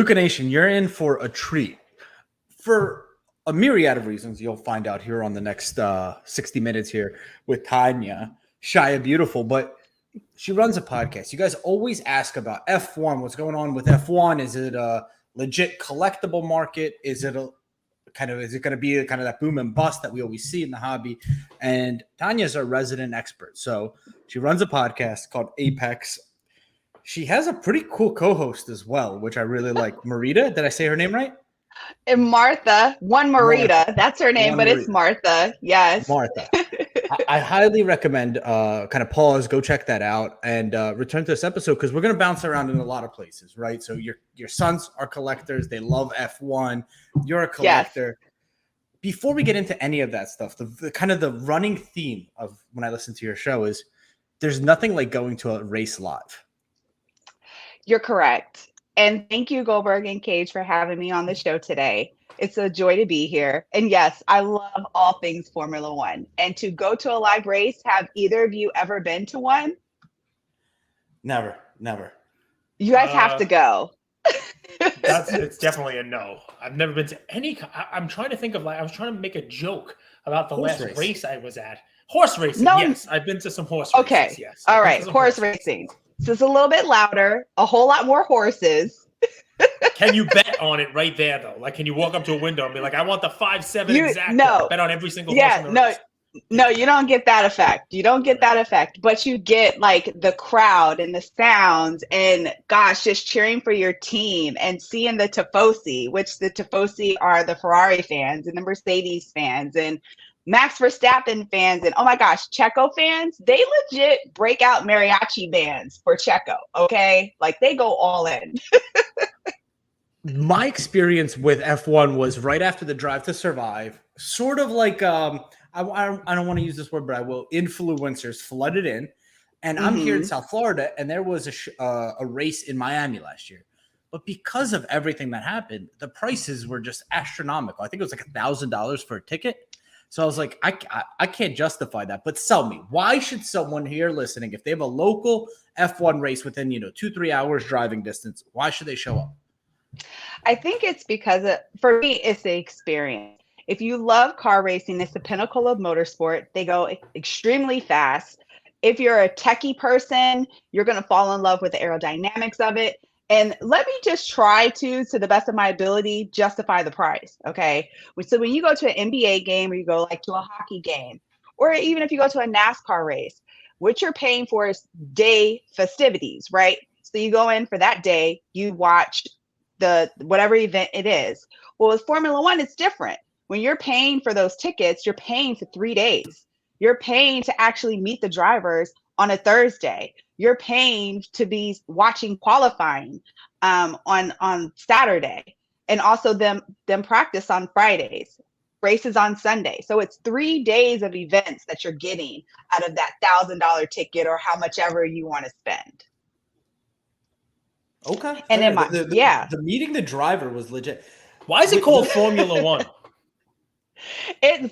Luca Nation, you're in for a treat. For a myriad of reasons, you'll find out here on the next 60 minutes here with Tanya, ShiyaBeautiful. But she runs a podcast. You guys always ask about F1. What's going on with F1? Is it a legit collectible market? Is it going to be kind of that boom and bust that we always see in the hobby? And Tanya's a resident expert. So she runs a podcast called Apex. She has a pretty cool co-host as well, which I really like. Marita, did I say her name right? And Martha, Marita. That's her name, but it's Martha. Yes. Martha. I highly recommend kind of pause, go check that out, and return to this episode because we're going to bounce around in a lot of places, right? So your sons are collectors. They love F1. You're a collector. Yes. Before we get into any of that stuff, the kind of the running theme of when I listen to your show is there's nothing like going to a race live. You're correct. And thank you, Goldberg and Cage, for having me on the show today. It's a joy to be here. And yes, I love all things Formula One. And to go to a live race, have either of you ever been to one? Never. You guys have to go. It's definitely a no. I've never been to any. I'm trying to think of I was trying to make a joke about the last race I was at. Horse racing. No. Yes, I've been to some horse races. Okay. Yes. All right. Horse racing. So it's a little bit louder, a whole lot more horses. Can you bet on it right there, though? Like, can you walk up to a window and be like, I want the 5-7 exact? No. Bet on every single horse in the race. No, you don't get that effect. But you get like the crowd and the sounds and gosh, just cheering for your team and seeing the Tifosi, which the Tifosi are the Ferrari fans and the Mercedes fans and Max Verstappen fans and oh my gosh, Checo fans, they legit break out mariachi bands for Checo, okay? Like they go all in. My experience with F1 was right after the Drive to Survive, sort of like, I don't want to use this word, but I will, influencers flooded in. And I'm here in South Florida, and there was a race in Miami last year. But because of everything that happened, the prices were just astronomical. I think it was like $1,000 for a ticket. So I was like, I can't justify that, but sell me. Why should someone here listening, if they have a local F1 race within, 2-3 hours driving distance, why should they show up? I think it's because for me, it's the experience. If you love car racing, it's the pinnacle of motorsport. They go extremely fast. If you're a techie person, you're going to fall in love with the aerodynamics of it. And let me just try to the best of my ability, justify the price, okay? So when you go to an NBA game or you go like to a hockey game, or even if you go to a NASCAR race, what you're paying for is day festivities, right? So you go in for that day, you watch the whatever event it is. Well, with Formula One, it's different. When you're paying for those tickets, you're paying for 3 days. You're paying to actually meet the drivers on a Thursday. You're paying to be watching qualifying on Saturday, and also them practice on Fridays, races on Sunday. So it's 3 days of events that you're getting out of that $1,000 ticket or how much ever you want to spend. Okay. And then the meeting the driver was legit. Why is it called Formula One?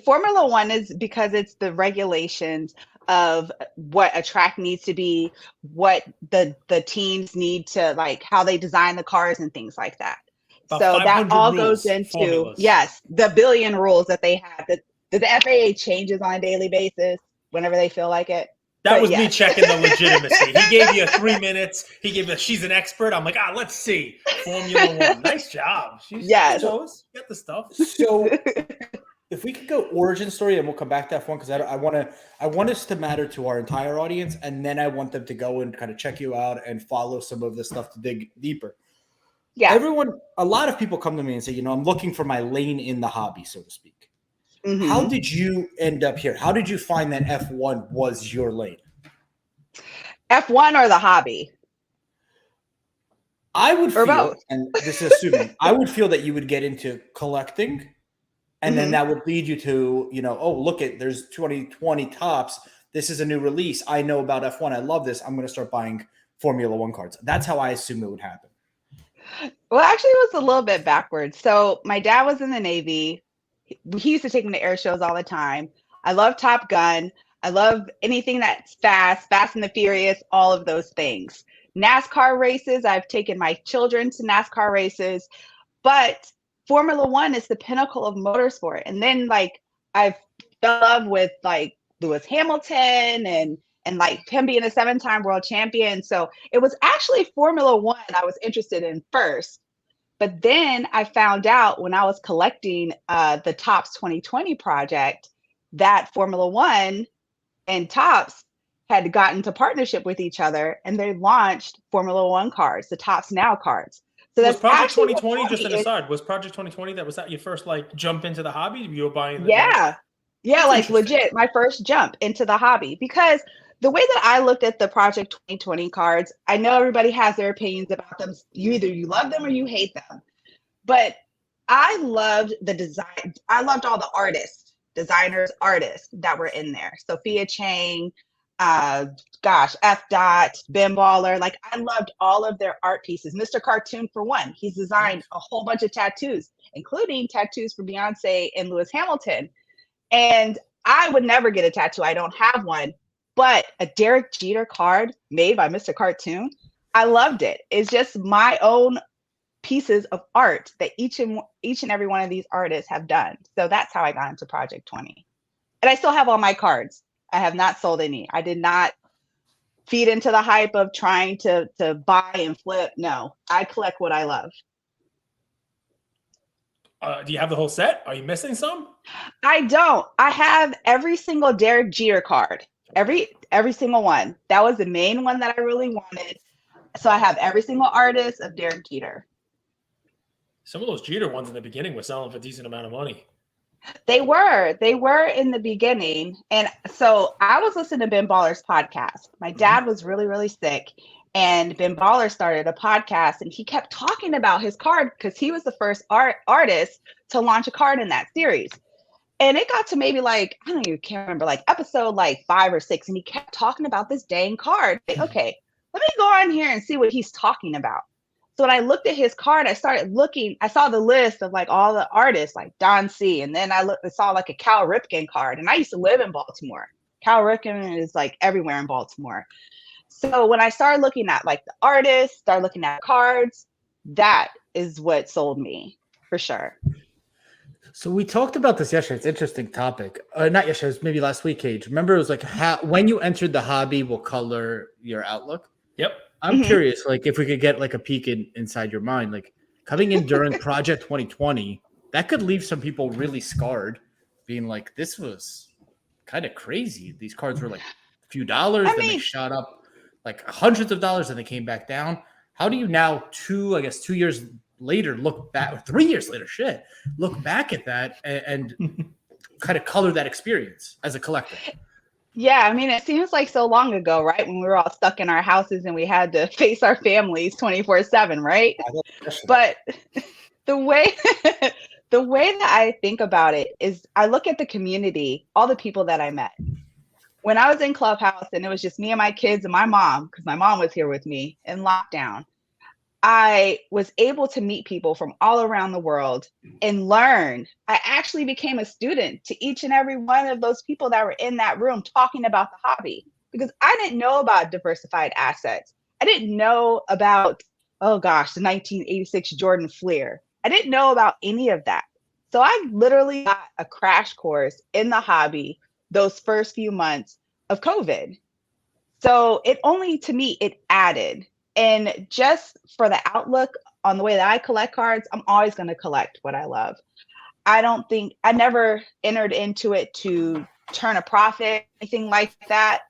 Formula One is because it's the regulations of what a track needs to be, what the teams need to, like how they design the cars and things like that. So that all goes into formulas. Yes, the billion rules that they have. That the FAA changes on a daily basis whenever they feel like it. That was me checking the legitimacy. He gave you 3 minutes. He gave us, she's an expert. I'm like, let's see. Formula One. Nice job. She knows. Get the stuff. So if we could go origin story, and we'll come back to F1 because I want us to matter to our entire audience, and then I want them to go and kind of check you out and follow some of the stuff to dig deeper. Yeah. A lot of people come to me and say, I'm looking for my lane in the hobby, so to speak. Mm-hmm. How did you end up here? How did you find that F1 was your lane? F1 or the hobby? I would feel, and this is assuming, I would feel that you would get into collecting, and then that would lead you to, look at, there's 2020 Topps. This is a new release. I know about F1. I love this. I'm going to start buying Formula One cards. That's how I assume it would happen. Well, actually, it was a little bit backwards. So my dad was in the Navy. He used to take me to air shows all the time. I love Top Gun. I love anything that's fast and the Furious, all of those things. NASCAR races. I've taken my children to NASCAR races, but Formula One is the pinnacle of motorsport. And then like I fell in love with like Lewis Hamilton and like him being a 7-time world champion. So it was actually Formula One I was interested in first. But then I found out when I was collecting the Topps 2020 project that Formula One and Topps had gotten to partnership with each other, and they launched Formula One cards, the Topps Now cards. So was that's Project 2020 just an aside? Was Project 2020 was that your first like jump into the hobby? You were buying the yeah, like legit my first jump into the hobby, because the way that I looked at the Project 2020 cards, I know everybody has their opinions about them. You love them or you hate them. But I loved the design. I loved all the designers, artists that were in there. Sophia Chang, F. Dot, Ben Baller. Like I loved all of their art pieces. Mr. Cartoon, for one, he's designed a whole bunch of tattoos, including tattoos for Beyonce and Lewis Hamilton. And I would never get a tattoo. I don't have one. But a Derek Jeter card made by Mr. Cartoon, I loved it. It's just my own pieces of art that each and every one of these artists have done. So that's how I got into Project 20. And I still have all my cards. I have not sold any. I did not feed into the hype of trying to buy and flip. No, I collect what I love. Do you have the whole set? Are you missing some? I don't. I have every single Derek Jeter card. Every single one. That was the main one that I really wanted. So I have every single artist of Derek Jeter. Some of those Jeter ones in the beginning were selling for a decent amount of money. They were in the beginning. And so I was listening to Ben Baller's podcast. My dad was really, really sick. And Ben Baller started a podcast and he kept talking about his card because he was the first artist to launch a card in that series. And it got to maybe like, I don't even can't remember, like episode like 5 or 6. And he kept talking about this dang card. Like, okay, let me go on here and see what he's talking about. So when I looked at his card, I started looking, I saw the list of like all the artists like Don C. And then I saw like a Cal Ripken card. And I used to live in Baltimore. Cal Ripken is like everywhere in Baltimore. So when I started looking at like the artists, started looking at cards, that is what sold me for sure. So we talked about this yesterday. It's an interesting topic. Not yesterday, it was maybe last week, Cage. Remember, it was like when you entered the hobby will color your outlook. Yep. I'm curious, like if we could get like a peek inside your mind, like coming in during Project 2020, that could leave some people really scarred, being like, this was kind of crazy. These cards were like a few dollars, then they shot up like hundreds of dollars and they came back down. How do you now 2 years later look back, 3 years later, look back at that and kind of color that experience as a collector? Yeah, I mean, it seems like so long ago, right? When we were all stuck in our houses and we had to face our families 24/7, right? But the way that I think about it is I look at the community, all the people that I met. When I was in Clubhouse and it was just me and my kids and my mom, because my mom was here with me in lockdown, I was able to meet people from all around the world and learn. I actually became a student to each and every one of those people that were in that room talking about the hobby, because I didn't know about diversified assets. I didn't know about, the 1986 Jordan Fleer. I didn't know about any of that. So I literally got a crash course in the hobby those first few months of COVID. So to me, it added. And just for the outlook on the way that I collect cards, I'm always going to collect what I love. I never entered into it to turn a profit, anything like that.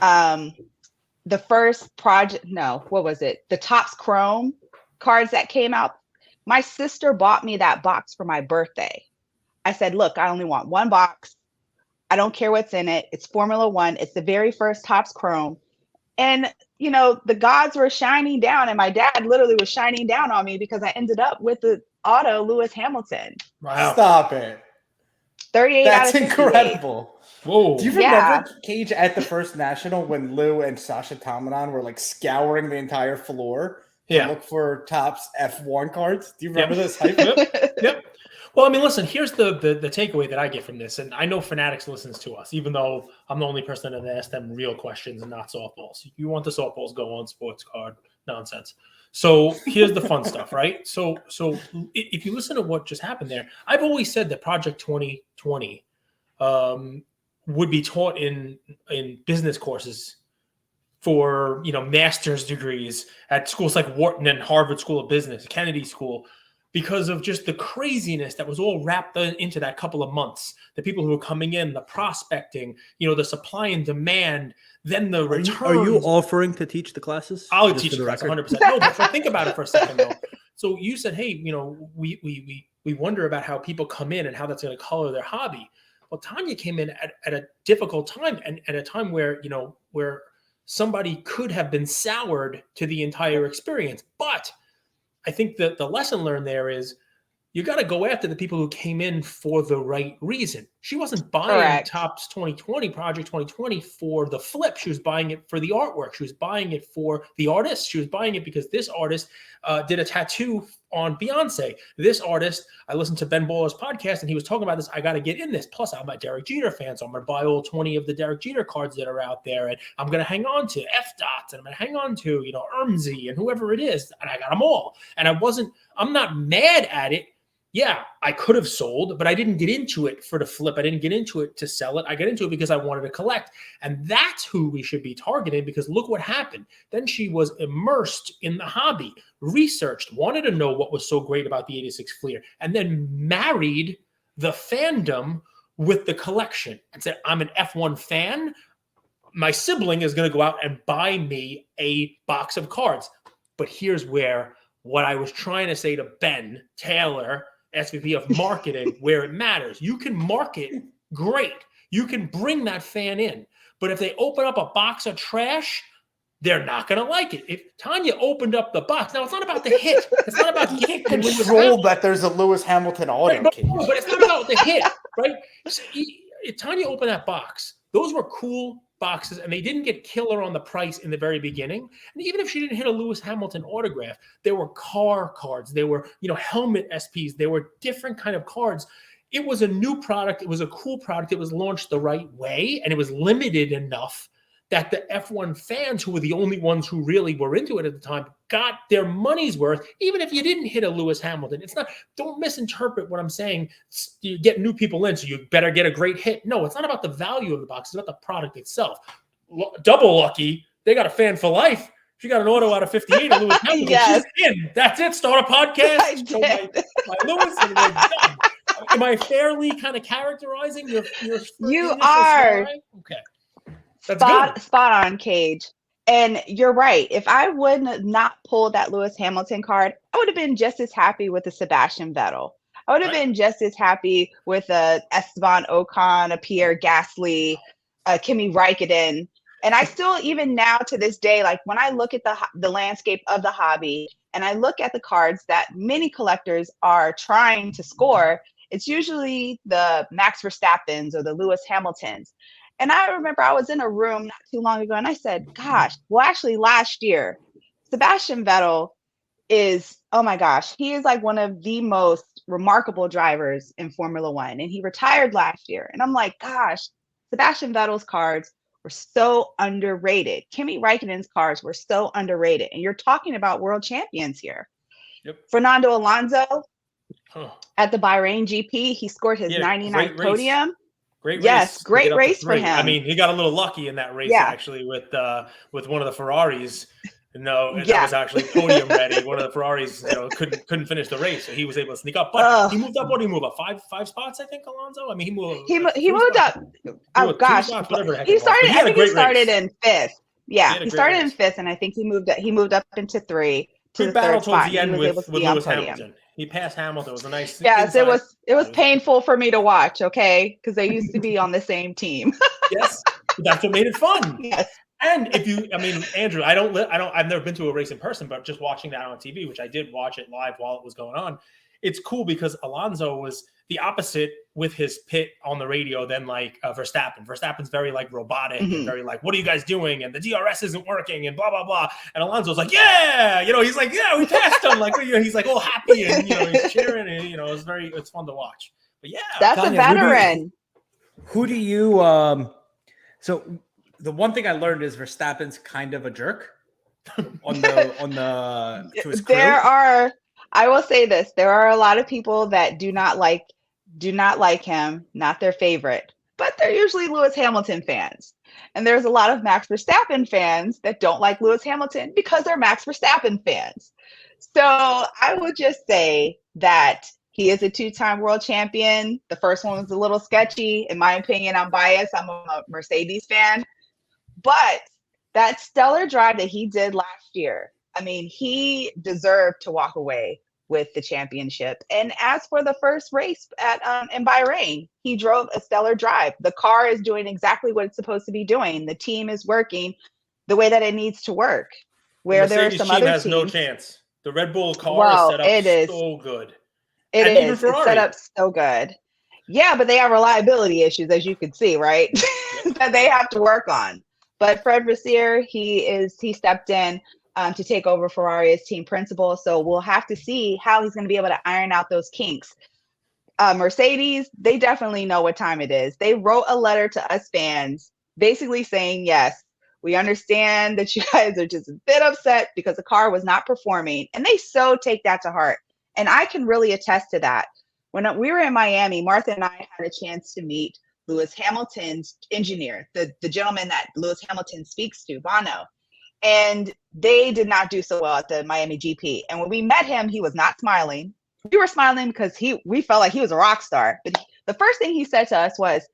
The first project, what was it? The Topps Chrome cards that came out. My sister bought me that box for my birthday. I said, look, I only want one box. I don't care what's in it. It's Formula One. It's the very first Topps Chrome. And, the gods were shining down, and my dad literally was shining down on me because I ended up with the auto Lewis Hamilton. Wow. Stop it. 38 That's out of 58. Incredible. Whoa. Do you remember, Yeah. Cage, at the first National when Lou and Sasha Tamanon were like scouring the entire floor to look for Topps F1 cards? Do you remember this hype? Yep. Well, I mean, listen, here's the takeaway that I get from this. And I know Fanatics listens to us, even though I'm the only person that asked them real questions and not softballs. You want the softballs, go on sports card nonsense. So here's the fun stuff, right? So if you listen to what just happened there, I've always said that Project 2020 would be taught in business courses for, master's degrees at schools like Wharton and Harvard School of Business, Kennedy School, because of just the craziness that was all wrapped into that couple of months. The people who were coming in, the prospecting, the supply and demand, then the returns. Are you offering to teach the classes? I'll teach the class 100%. No, but think about it for a second, though. So you said, hey, we wonder about how people come in and how that's going to color their hobby. Well, Tanya came in at a difficult time, and at a time where, where somebody could have been soured to the entire experience. But I think that the lesson learned there is you got to go after the people who came in for the right reason. She wasn't buying Topps 2020, Project 2020 for the flip. She was buying it for the artwork. She was buying it for the artist. She was buying it because this artist did a tattoo on Beyonce. This artist, I listened to Ben Baller's podcast and he was talking about this. I got to get in this. Plus, I'm a Derek Jeter fan, so I'm going to buy all 20 of the Derek Jeter cards that are out there, and I'm going to hang on to F-Dots, and I'm going to hang on to, Ermsey and whoever it is, and I got them all. And I'm not mad at it. Yeah, I could have sold, but I didn't get into it for the flip. I didn't get into it to sell it. I got into it because I wanted to collect. And that's who we should be targeting, because look what happened. Then she was immersed in the hobby, researched, wanted to know what was so great about the 86 Fleer, and then married the fandom with the collection and said, I'm an F1 fan. My sibling is going to go out and buy me a box of cards. But here's where what I was trying to say to Ben Taylor, SVP of marketing, where it matters. You can market great. You can bring that fan in. But if they open up a box of trash, they're not going to like it. If Tanya opened up the box, now it's not about the hit. It's not about the hit. Control that there's a Lewis Hamilton auto case. But it's not about the hit, right? So if Tanya opened that box, those were cool boxes, and they didn't get killer on the price in the very beginning. And even if she didn't hit a Lewis Hamilton autograph, there were car cards, there were, helmet SPs, there were different kind of cards. It was a new product. It was a cool product. It was launched the right way, and it was limited enough that the F1 fans, who were the only ones who really were into it at the time, got their money's worth, even if you didn't hit a Lewis Hamilton. Don't misinterpret what I'm saying. You get new people in, so you better get a great hit. No, it's not about the value of the box. It's about the product itself. Double lucky, they got a fan for life. She got an auto out of 58 of Lewis Hamilton. Yes. She's in. That's it. Start a podcast. Show my Lewis, and we're done. Am I fairly kind of characterizing your You are. story? Okay. Spot on, Cage. And you're right. If I would not pull that Lewis Hamilton card, I would have been just as happy with a Sebastian Vettel. I would have been just as happy with a Esteban Ocon, a Pierre Gasly, a Kimi Raikkonen. And I still, even now to this day, like when I look at the landscape of the hobby and I look at the cards that many collectors are trying to score, it's usually the Max Verstappens or the Lewis Hamiltons. And I remember I was in a room not too long ago and I said, gosh, well, actually last year, Sebastian Vettel is, oh my gosh, he is like one of the most remarkable drivers in Formula One. And he retired last year. And I'm like, gosh, Sebastian Vettel's cards were so underrated. Kimi Raikkonen's cards were so underrated. And you're talking about world champions here. Yep. Fernando Alonso at the Bahrain GP, he scored his 99th podium. Great race. Yes, great race for him. I mean, he got a little lucky in that race actually with one of the Ferraris. That was actually podium ready. One of the Ferraris, couldn't finish the race, so he was able to sneak up. But he moved up. What did he move up? Five spots, I think, Alonso. I mean, he moved up. Oh gosh, he started. I think he started in fifth. Yeah, he started in fifth, and I think he moved up into three. Good battle towards the end with Lewis Hamilton. He passed Hamilton. It was a nice. Yes, it was painful for me to watch. Okay, because they used to be on the same team. Yes, that's what made it fun. Yes. And Andrew, I've never been to a race in person, but just watching that on TV, which I did watch it live while it was going on. it's cool because Alonso was the opposite with his pit on the radio than like Verstappen. Verstappen's very like robotic and very like, what are you guys doing? And the DRS isn't working and blah, blah, blah. And Alonso's like, yeah, he's like, yeah, we passed him. Like, he's like all happy and, he's cheering and, it's fun to watch. But yeah. That's Tanya, a veteran. Who do you, so the one thing I learned is Verstappen's kind of a jerk to his crew. I will say this, there are a lot of people that do not like him, not their favorite, but they're usually Lewis Hamilton fans. And there's a lot of Max Verstappen fans that don't like Lewis Hamilton because they're Max Verstappen fans. So I would just say that he is a 2-time world champion. The first one was a little sketchy. In my opinion, I'm biased. I'm a Mercedes fan. But that stellar drive that he did last year, I mean, he deserved to walk away with the championship. And as for the first race in Bahrain, he drove a stellar drive. The car is doing exactly what it's supposed to be doing. The team is working the way that it needs to work. Where there are some other teams, no chance. The Red Bull car is set up so good. It's set up so good. Yeah, but they have reliability issues, as you can see, right? That they have to work on. But Fred Vasseur, he stepped in to take over Ferrari as team principal. So we'll have to see how he's going to be able to iron out those kinks. Mercedes, they definitely know what time it is. They wrote a letter to us fans basically saying, yes, we understand that you guys are just a bit upset because the car was not performing. And they so take that to heart. And I can really attest to that. When we were in Miami, Martha and I had a chance to meet Lewis Hamilton's engineer, the gentleman that Lewis Hamilton speaks to, Bono. And they did not do so well at the Miami GP. And when we met him, he was not smiling. We were smiling because we felt like he was a rock star. But the first thing he said to us was,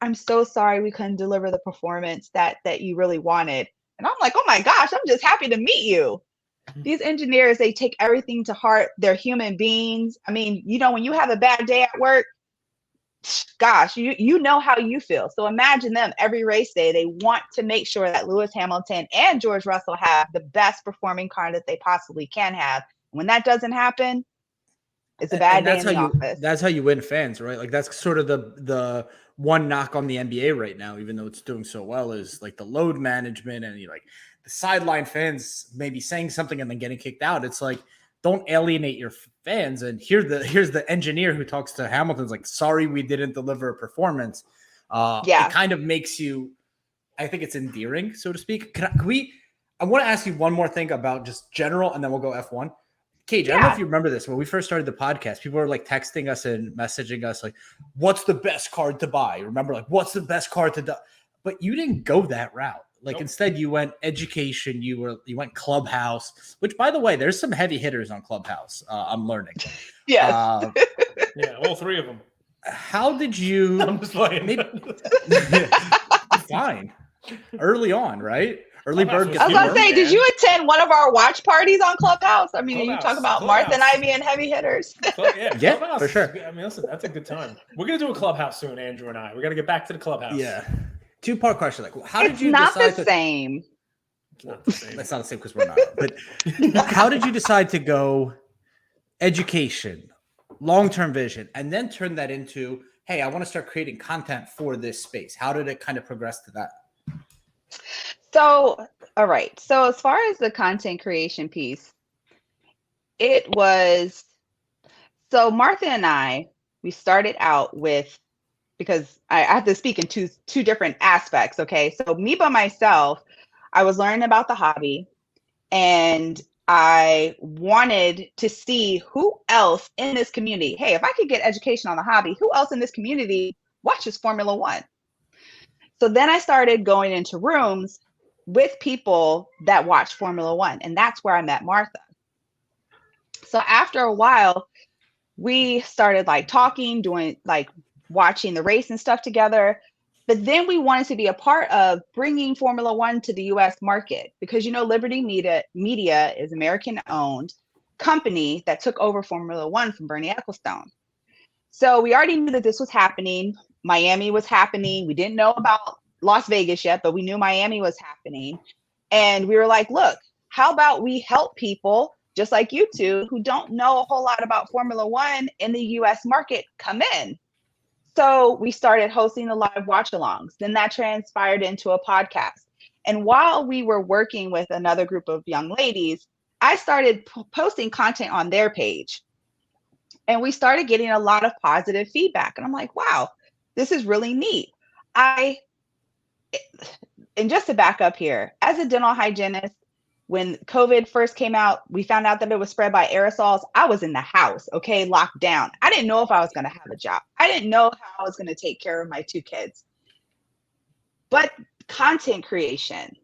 I'm so sorry we couldn't deliver the performance that you really wanted. And I'm like, oh my gosh, I'm just happy to meet you. These engineers, they take everything to heart. They're human beings. I mean, when you have a bad day at work, gosh, you know how you feel. So imagine them every race day. They want to make sure that Lewis Hamilton and George Russell have the best performing car that they possibly can have. When that doesn't happen, it's a bad day in the office. That's how you win fans, right? Like that's sort of the one knock on the NBA right now, even though it's doing so well, is like the load management and the sideline fans maybe saying something and then getting kicked out. It's like, don't alienate your fans. And here's the engineer who talks to Hamilton's like, sorry, we didn't deliver a performance. It kind of makes you, I think it's endearing, so to speak. I want to ask you one more thing about just general, and then we'll go F1. Cage, I don't know if you remember this. When we first started the podcast, people were like texting us and messaging us like, what's the best card to buy? Remember, like, what's the best card to do? But you didn't go that route. Like instead you went education, you went Clubhouse, which by the way, there's some heavy hitters on Clubhouse. I'm learning. Yes. Yeah, all three of them. How did you? I'm just playing. Fine. Early on, right? Early bird. I was going to say, did you attend one of our watch parties on Clubhouse? I mean, you talk about Martha and I being heavy hitters. Yeah, for sure. I mean, listen, that's a good time. We're going to do a Clubhouse soon, Andrew and I. We got to get back to the Clubhouse. Yeah. Two-part question. Like, how did you decide? It's not the same. It's not the same because we're not. But how did you decide to go education, long-term vision, and then turn that into, hey, I want to start creating content for this space? How did it kind of progress to that? So, all right. So as far as the content creation piece, it was, so Martha and I, we started out with, because I have to speak in two different aspects. Okay. So me by myself, I was learning about the hobby and I wanted to see who else in this community. Hey, if I could get education on the hobby, who else in this community watches Formula One? So then I started going into rooms with people that watch Formula One. And that's where I met Martha. So after a while, we started like talking, doing like watching the race and stuff together. But then we wanted to be a part of bringing Formula One to the US market because, Liberty Media is American owned company that took over Formula One from Bernie Ecclestone. So we already knew that this was happening. Miami was happening. We didn't know about Las Vegas yet, but we knew Miami was happening. And we were like, look, how about we help people just like you two, who don't know a whole lot about Formula One in the US market, come in. So we started hosting the live watch alongs. Then that transpired into a podcast. And while we were working with another group of young ladies, I started posting content on their page. And we started getting a lot of positive feedback. And I'm like, wow, this is really neat. And just to back up here, as a dental hygienist, when COVID first came out, we found out that it was spread by aerosols. I was in the house, okay, locked down. I didn't know if I was going to have a job. I didn't know how I was going to take care of my 2 kids. But content creation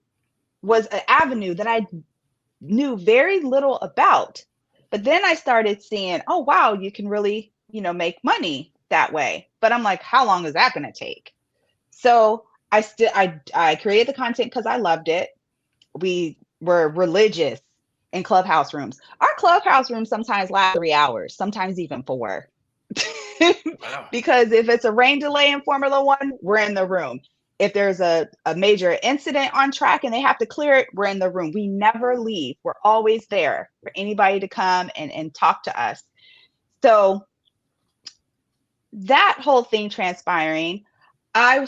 was an avenue that I knew very little about. But then I started seeing, oh, wow, you can really, make money that way. But I'm like, how long is that going to take? So I created the content because I loved it. We were religious in clubhouse rooms. Our clubhouse rooms sometimes last 3 hours, sometimes even 4. Wow. Because if it's a rain delay in Formula One, we're in the room. If there's a major incident on track and they have to clear it, we're in the room. We never leave. We're always there for anybody to come and talk to us. So that whole thing transpiring, when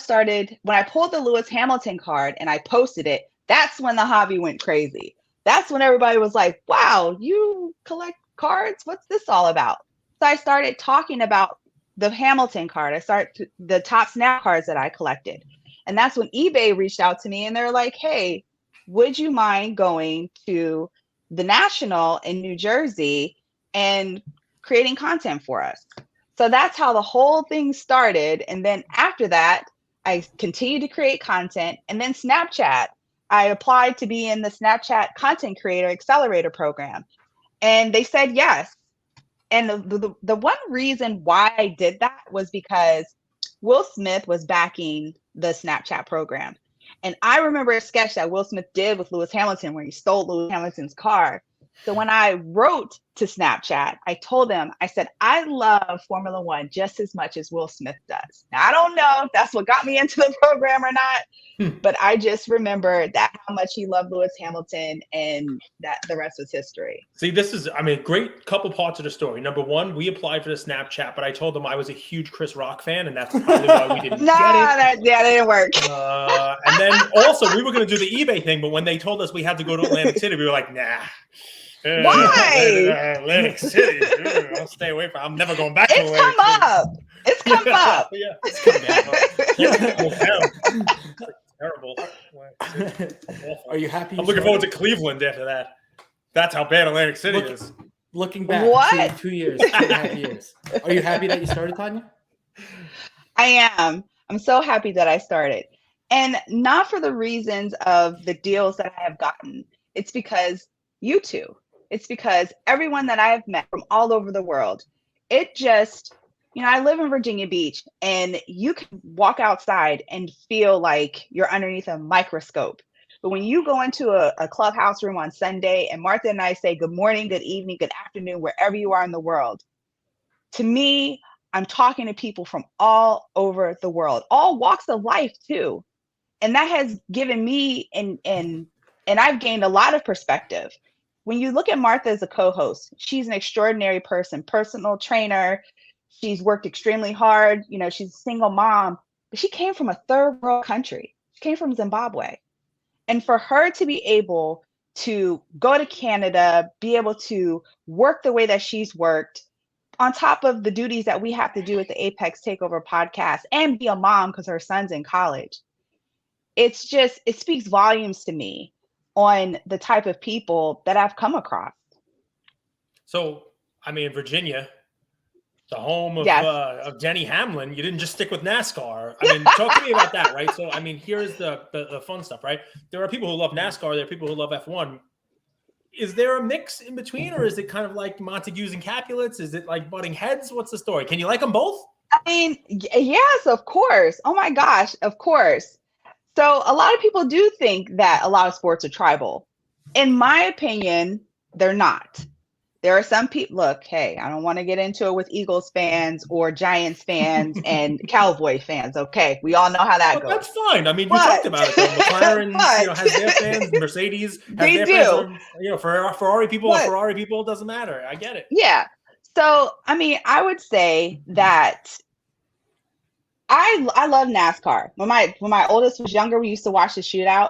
I pulled the Lewis Hamilton card and I posted it, that's when the hobby went crazy. That's when everybody was like, wow, you collect cards? What's this all about? So I started talking about the Hamilton card. I started the top snap cards that I collected. And that's when eBay reached out to me and they're like, hey, would you mind going to the National in New Jersey and creating content for us? So that's how the whole thing started. And then after that, I continued to create content. And then Snapchat, I applied to be in the Snapchat Content Creator Accelerator program. And they said yes. And the one reason why I did that was because Will Smith was backing the Snapchat program. And I remember a sketch that Will Smith did with Lewis Hamilton where he stole Lewis Hamilton's car. So when I wrote to Snapchat, I told them, I said, I love Formula One just as much as Will Smith does. Now, I don't know if that's what got me into the program or not, but I just remember that how much he loved Lewis Hamilton and that the rest was history. See, this is, great couple parts of the story. Number one, we applied for the Snapchat, but I told them I was a huge Chris Rock fan, and that's probably why we didn't get it. That didn't work. And then also, we were going to do the eBay thing, but when they told us we had to go to Atlantic City, we were like, nah. Why? Atlantic City. I'll stay away from. I'm never going back to Atlantic City. It's come up. Yeah, it's come down. Terrible. Are you happy? I'm looking forward to Cleveland after that. That's how bad Atlantic City is. Looking back, what? 2 years, 2.5 years. Are you happy that you started, Tanya? I am. I'm so happy that I started. And not for the reasons of the deals that I have gotten. It's because you two. It's because everyone that I have met from all over the world. It just, I live in Virginia Beach and you can walk outside and feel like you're underneath a microscope. But when you go into a clubhouse room on Sunday and Martha and I say good morning, good evening, good afternoon, wherever you are in the world, to me, I'm talking to people from all over the world, all walks of life too. And that has given me and I've gained a lot of perspective. When you look at Martha as a co-host, she's an extraordinary person, personal trainer. She's worked extremely hard. She's a single mom, but she came from a third world country. She came from Zimbabwe. And for her to be able to go to Canada, be able to work the way that she's worked, on top of the duties that we have to do with the Apex Takeover podcast and be a mom because her son's in college, it speaks volumes to me on the type of people that I've come across. So, Virginia, the home of Denny Hamlin, you didn't just stick with NASCAR. Talk to me about that, right? So, here's the fun stuff, right? There are people who love NASCAR. There are people who love F1. Is there a mix in between, or is it kind of like Montagues and Capulets? Is it like butting heads? What's the story? Can you like them both? Yes, of course. Oh my gosh, of course. So a lot of people do think that a lot of sports are tribal. In my opinion, they're not. There are some people, look, hey, I don't want to get into it with Eagles fans or Giants fans and Cowboy fans. Okay. We all know how that But goes. that's fine. I mean, you But- talked about it though. McLaren, but- has their fans. Mercedes has They their do. fans. Ferrari people are But- Ferrari people. It doesn't matter. I get it. Yeah. So, I mean, I would say that I love NASCAR. When my oldest was younger, we used to watch the shootout.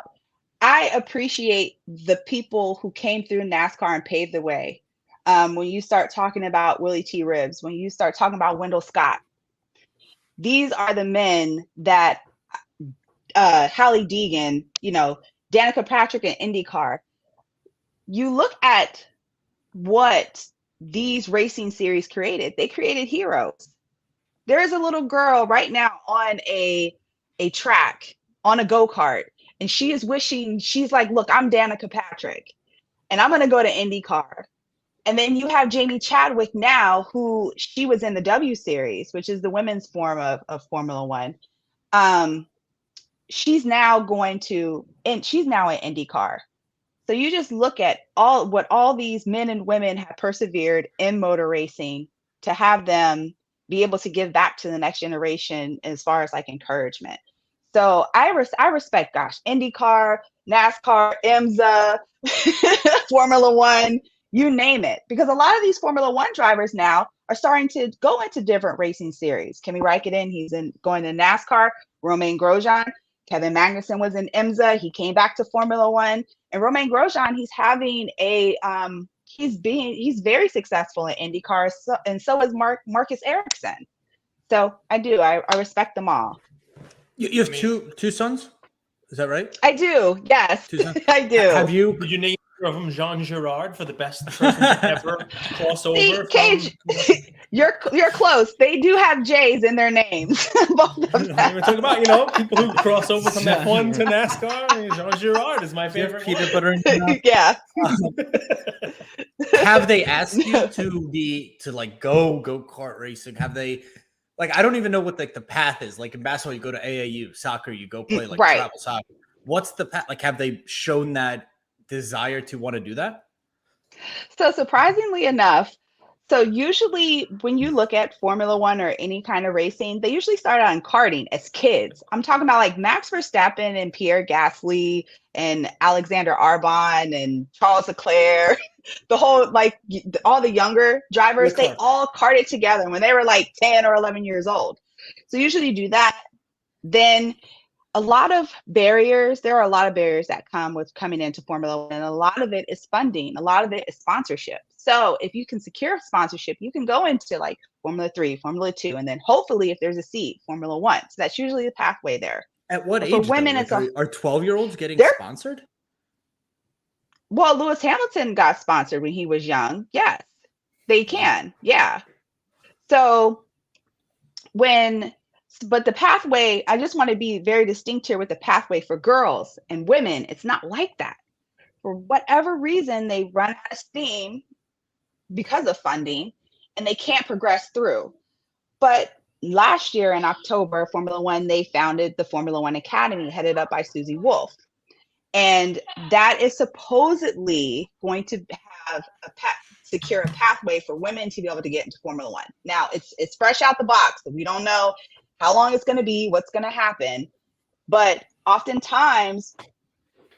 I appreciate the people who came through NASCAR and paved the way. When you start talking about Willie T. Ribbs, when you start talking about Wendell Scott, these are the men that Hallie Deegan, Danica Patrick and IndyCar. You look at what these racing series created. They created heroes. There is a little girl right now on a track, on a go-kart, and she is wishing, she's like, look, I'm Danica Patrick, and I'm going to go to IndyCar. And then you have Jamie Chadwick now, who she was in the W Series, which is the women's form of Formula One. She's now she's now at IndyCar. So you just look at what all these men and women have persevered in motor racing to have them be able to give back to the next generation as far as like encouragement. So I respect, gosh, IndyCar, NASCAR, IMSA, Formula One, you name it. Because a lot of these Formula One drivers now are starting to go into different racing series. Kimi Räikkönen, he's going to NASCAR. Romain Grosjean, Kevin Magnussen was in IMSA. He came back to Formula One. And Romain Grosjean, he's having he's very successful in IndyCar, and so is Marcus Ericsson. So I respect them all. You have two sons? Is that right? I do. Yes, Two sons? I do. Have you? Did you name from Jean Girard for the best person to ever cross over? See, Cage, you're close. They do have J's in their names. Both of them. We're talking about people who cross over from F1 to NASCAR. I mean, Jean Girard is my favorite. Peanut butter and Yeah. Have they asked you to go kart racing? Have they, I don't even know what the path is. Like in basketball, you go to AAU. Soccer, you go play Right. travel soccer. What's the path? Have they shown that desire to want to do that? So surprisingly enough, so usually when you look at Formula One or any kind of racing, they usually start out in karting as kids. I'm talking about like Max Verstappen and Pierre Gasly and Alexander Albon and Charles Leclerc, the whole, all the younger drivers, they all karted together when they were 10 or 11 years old. So usually you do that. Then there are a lot of barriers that come with coming into Formula One, and a lot of it is funding. A lot of it is sponsorship. So if you can secure sponsorship, you can go into Formula 3, Formula 2, and then hopefully if there's a seat, Formula 1. So that's usually the pathway there. At what age? For women, are 12-year-olds getting sponsored? Well, Lewis Hamilton got sponsored when he was young. Yes, they can. Yeah. So but the pathway, I just want to be very distinct here with the pathway for girls and women. It's not like that. For whatever reason, they run out of steam because of funding and they can't progress through. But last year in October, Formula One, they founded the Formula One Academy headed up by Susie Wolf. And that is supposedly going to have secure a pathway for women to be able to get into Formula One. Now, it's fresh out the box, so we don't know how long it's going to be, what's going to happen. But oftentimes,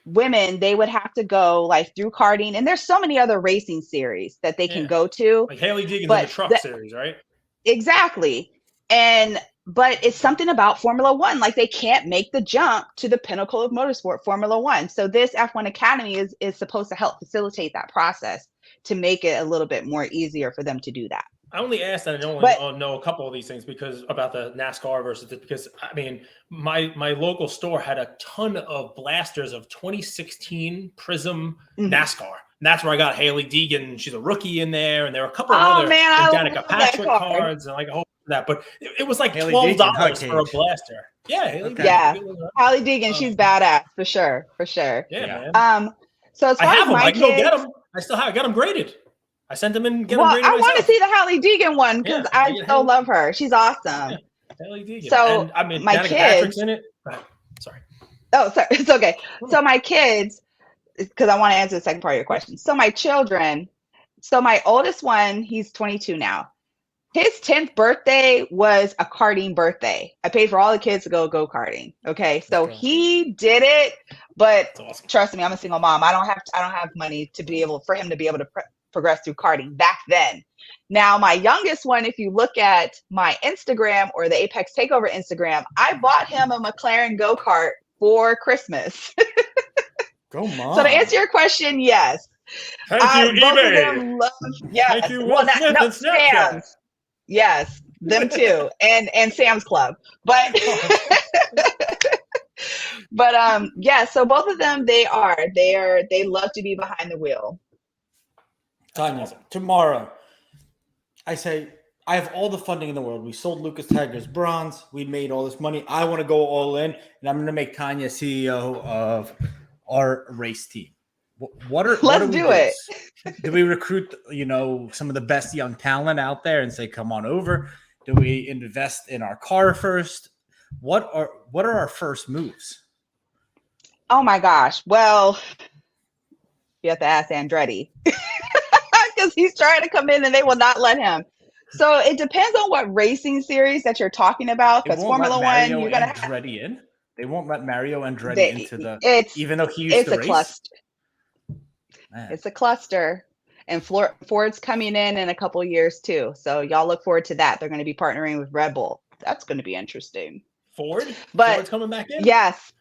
women, they would have to go through karting. And there's so many other racing series that they can go to. Like Haley Deegan's in the truck series, right? Exactly. But it's something about Formula One. They can't make the jump to the pinnacle of motorsport, Formula One. So this F1 Academy is supposed to help facilitate that process to make it a little bit more easier for them to do that. I only asked that I only know a couple of these things because about the NASCAR versus this, because I mean, my local store had a ton of blasters of 2016 Prism NASCAR. And that's where I got Haley Deegan. She's a rookie in there. And there were a couple of other Danica Patrick cards and a whole that. But it was $12 for a blaster. Yeah. Haley Deegan. Yeah. Haley Deegan, she's badass for sure. For sure. Yeah, man. So as far as my I can go kids, get them. I got them graded. I sent them in. Well, I want to see the Hallie Deegan one because I so love her. She's awesome. Yeah, Hallie Deegan. So and, I mean, my Danica kids. Patrick's in it. Sorry. Oh, sorry. It's okay. So my kids, because I want to answer the second part of your question. So my children, So my oldest one, he's 22 now. His 10th birthday was a karting birthday. I paid for all the kids to go karting. Okay, so go. he did it, but That's awesome. trust me, I'm a single mom. I don't have money to be able for him to be able to progress through karting back then. Now my youngest one, if you look at my Instagram or the Apex Takeover Instagram, I bought him a McLaren go-kart for Christmas. Go, Mom. So to answer your question, yes. Thank you, Both eBay. of them love, yes. Thank you, Will Smith and Snapchat. Sam's. Yes, them too, and Sam's Club. But yeah. So both of them, they love to be behind the wheel. Tanya, tomorrow, I say I have all the funding in the world. We sold Lucas Tiger's bronze. We made all this money. I want to go all in, and I'm going to make Tanya CEO of our race team. Let's do it. Do we recruit, some of the best young talent out there and say, come on over? Do we invest in our car first? What are our first moves? Oh my gosh. Well, you have to ask Andretti because he's trying to come in and they will not let him. So it depends on what racing series that you're talking about. Because Formula One, you're gonna have Andretti in. They won't let Mario Andretti into the. Even though he used to race. Cluster. Man. It's a cluster, and Ford's coming in a couple of years too. So y'all look forward to that. They're going to be partnering with Red Bull. That's going to be interesting. Ford's coming back in. Yes,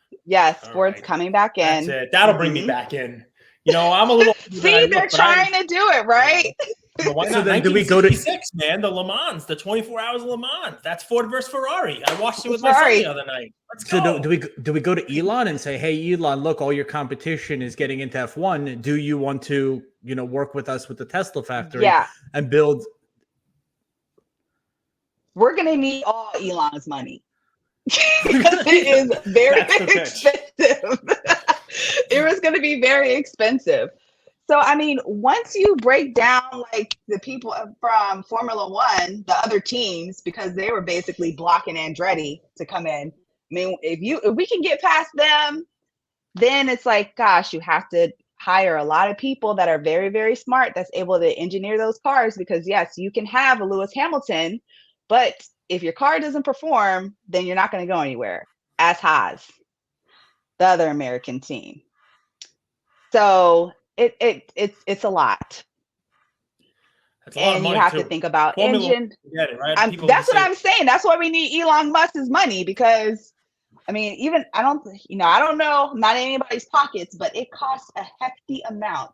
Ford's coming back in. That's it. That'll bring me back in. I'm a little. See, they're trying to do it right. But why not? Do we go to man? The Le Mans, the 24 hours of Le Mans. That's Ford versus Ferrari. I watched it with my son the other night. Let's go. So do we go to Elon and say, hey, Elon, look, all your competition is getting into F1. Do you want to, work with us with the Tesla factory and build? We're going to need all Elon's money because it is very expensive. It was going to be very expensive. So, I mean, once you break down like the people from Formula One, the other teams, because they were basically blocking Andretti to come in. I mean, if we can get past them, then it's like, gosh, you have to hire a lot of people that are very, very smart that's able to engineer those cars because, yes, you can have a Lewis Hamilton, but if your car doesn't perform, then you're not going to go anywhere, as Haas, the other American team. So it's a lot. That's a lot of money, you have too. to think about Formula, engine. Get it, right? That's what I'm saying. That's why we need Elon Musk's money because, I mean, even I don't know, not in anybody's pockets, but it costs a hefty amount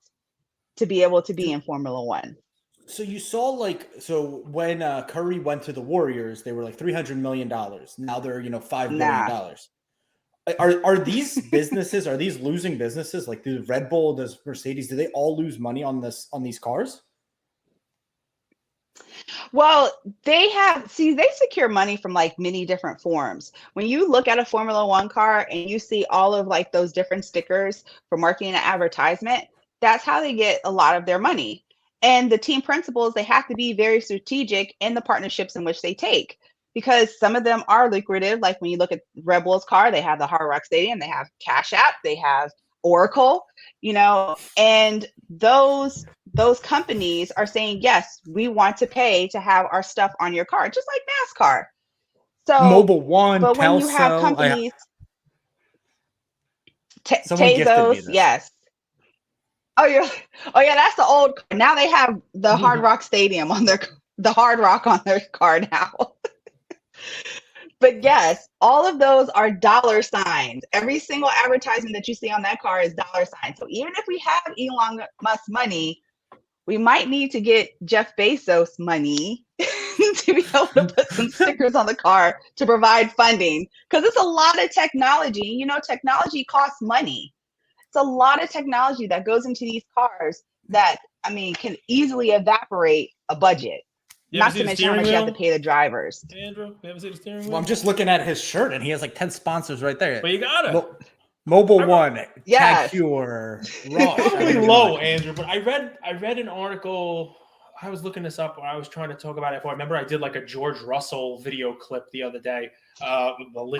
to be able to be in Formula One. So you saw when Curry went to the Warriors, they were like $300 million. Now they're $5 billion. Are these businesses, are these losing businesses? Like the Red Bull, does Mercedes, do they all lose money on these cars? Well, they secure money from like many different forms. When you look at a Formula One car and you see all of like those different stickers for marketing and advertisement, that's how they get a lot of their money. And the team principals, they have to be very strategic in the partnerships in which they take. Because some of them are lucrative. Like when you look at Red Bull's car, they have the Hard Rock Stadium, they have Cash App, they have Oracle, and those companies are saying, yes, we want to pay to have our stuff on your car, just like NASCAR. So Mobile One, but when Kelso, you have companies, Tezos, yes. Oh yeah, that's the old car. Now they have the Hard Rock Stadium on the Hard Rock on their car now. But yes, all of those are dollar signs. Every single advertisement that you see on that car is dollar signs. So even if we have Elon Musk's money, we might need to get Jeff Bezos money to be able to put some stickers on the car to provide funding. Because it's a lot of technology. Technology costs money. It's a lot of technology that goes into these cars that, I mean, can easily evaporate a budget. Not to mention how much you have to pay the drivers. Andrew, you ever see the steering wheel? Well, I'm just looking at his shirt, and he has like 10 sponsors right there. But you got it. Mobile One, yes. Cure, Raw. Probably low, Andrew. But I read an article. I was looking this up, or I was trying to talk about it. I remember I did like a George Russell video clip the other day.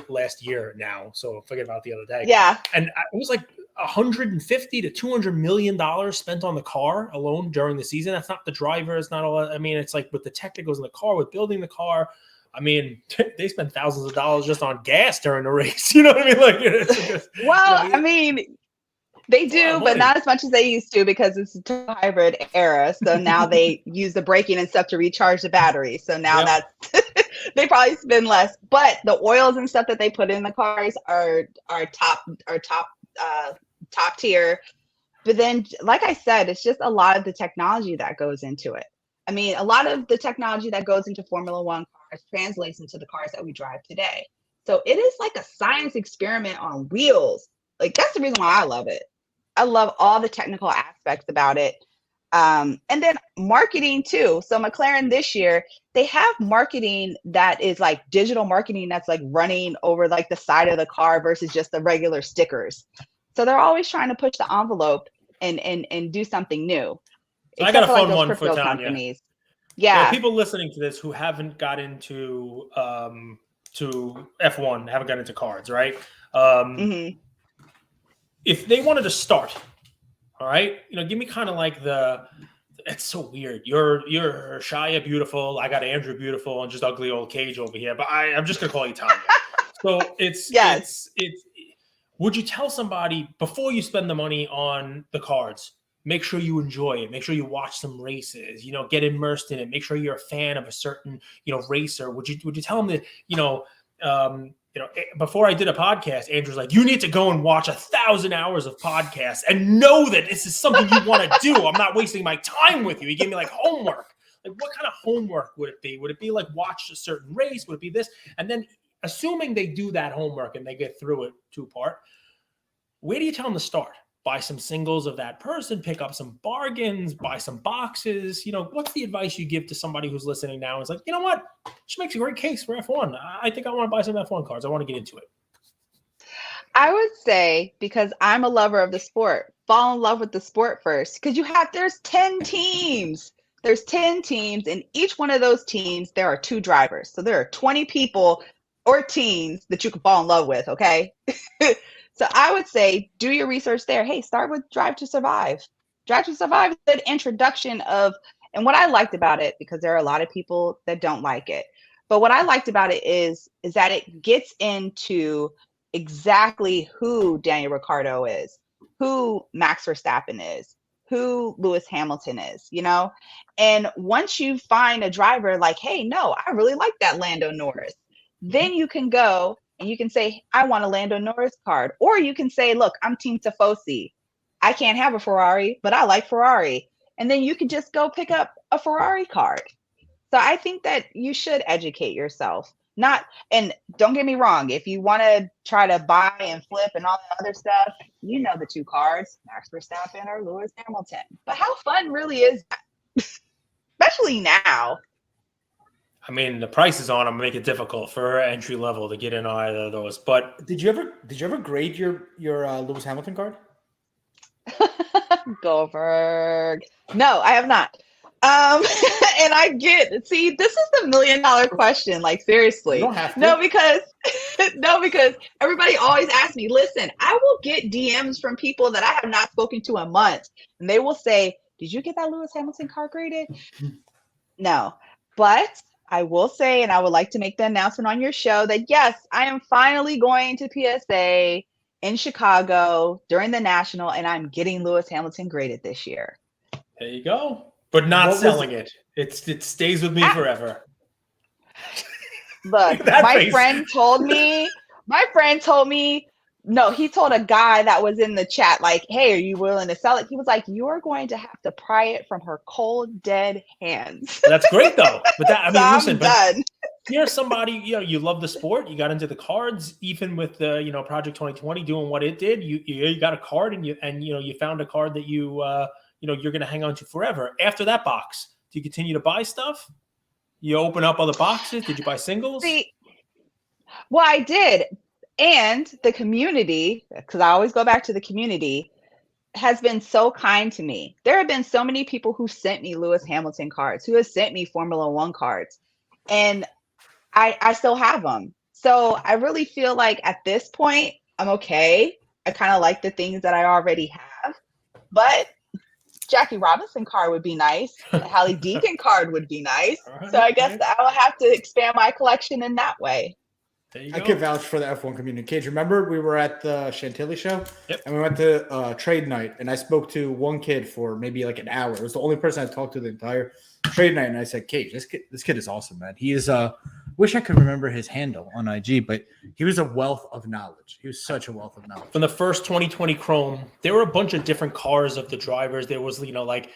Last year now, so forget about the other day. Yeah. And it was like $150 to $200 million spent on the car alone during the season. That's not the driver. It's not all. I mean, it's like with the tech that goes in the car, with building the car. I mean, they spend thousands of dollars just on gas during the race. You know what I mean? Like, well, I mean, they do, but not as much as they used to because it's a hybrid era. So now they use the braking and stuff to recharge the battery. So now that's they probably spend less. But the oils and stuff that they put in the cars are top tier. But then, like I said, it's just a lot of the technology that goes into it. I mean, a lot of the technology that goes into Formula One cars translates into the cars that we drive today. So it is like a science experiment on wheels. Like, that's the reason why I love it. I love all the technical aspects about it. And then marketing too. So McLaren this year, they have marketing that is like digital marketing that's like running over like the side of the car versus just the regular stickers. So they're always trying to push the envelope and do something new. I got a fun one for Tanya. Companies. Yeah. People listening to this who haven't got into to F1, haven't got into cards, right? If they wanted to start, all right, give me kind of like it's so weird. You're ShiyaBeautiful. I got Andrew Beautiful and just ugly old Cage over here, but I'm just gonna call you Tanya. So it's would you tell somebody before you spend the money on the cards, make sure you enjoy it, make sure you watch some races, get immersed in it, make sure you're a fan of a certain, racer. Would you tell them that, before I did a podcast, Andrew's like, you need to go and watch 1,000 hours of podcasts and know that this is something you want to do. I'm not wasting my time with you. He gave me like homework. Like, what kind of homework would it be? Would it be like watch a certain race? Would it be this? And then assuming they do that homework and they get through it 2-part, where do you tell them to start? Buy some singles of that person, pick up some bargains, buy some boxes. What's the advice you give to somebody who's listening now? It's like, you know what? She makes a great case for F1. I think I want to buy some F1 cards. I want to get into it. I would say, because I'm a lover of the sport, fall in love with the sport first. Because there's 10 teams. There's 10 teams. In each one of those teams, there are 2 drivers. So there are 20 people or teams that you can fall in love with, okay? So I would say, do your research there. Hey, start with Drive to Survive. Drive to Survive is an introduction of, and what I liked about it, because there are a lot of people that don't like it, but what I liked about it is that it gets into exactly who Daniel Ricciardo is, who Max Verstappen is, who Lewis Hamilton is, And once you find a driver like, hey, no, I really like that Lando Norris, then you can go and you can say, I want a Lando Norris card. Or you can say, look, I'm Team Tifosi. I can't have a Ferrari, but I like Ferrari. And then you can just go pick up a Ferrari card. So I think that you should educate yourself. And don't get me wrong, if you want to try to buy and flip and all that other stuff, the 2 cards, Max Verstappen or Lewis Hamilton. But how fun really is that? Especially now. I mean, the prices on them make it difficult for entry level to get in either of those. But did you ever grade your Lewis Hamilton card? Goldberg. No, I have not. And this is the $1 million question. Like, seriously. You don't have to. No, because everybody always asks me, listen, I will get DMs from people that I have not spoken to in months. And they will say, did you get that Lewis Hamilton card graded? No, but I will say, and I would like to make the announcement on your show that yes, I am finally going to PSA in Chicago during the National, and I'm getting Lewis Hamilton graded this year. There you go. But not selling it. It stays with me forever. Look, my friend told me, no, he told a guy that was in the chat, like, hey, are you willing to sell it? He was like, you're going to have to pry it from her cold, dead hands. That's great, though. But listen, done. You're somebody, you love the sport. You got into the cards, even with the, Project 2020 doing what it did. You got a card and you found a card that you're going to hang on to forever. After that box, do you continue to buy stuff? You open up other boxes? Did you buy singles? Well, I did. And the community, because I always go back to the community, has been so kind to me. There have been so many people who sent me Lewis Hamilton cards, who have sent me Formula One cards, and I still have them. So I really feel like at this point, I'm okay. I kind of like the things that I already have. But Jackie Robinson card would be nice. A Hallie Deegan card would be nice. Right, So I guess right. I will have to expand my collection in that way. There you I go. could vouch for the F1 community. Cage, remember we were at the Chantilly show? Yep. And we went to trade night, and I spoke to one kid for maybe like an hour. It was the only person I talked to the entire trade night, and I said, Cage, this kid is awesome, man. He is wish I could remember his handle on IG, but he was a wealth of knowledge. He was such a wealth of knowledge. From the first 2020 Chrome, there were a bunch of different cars of the drivers. There was, like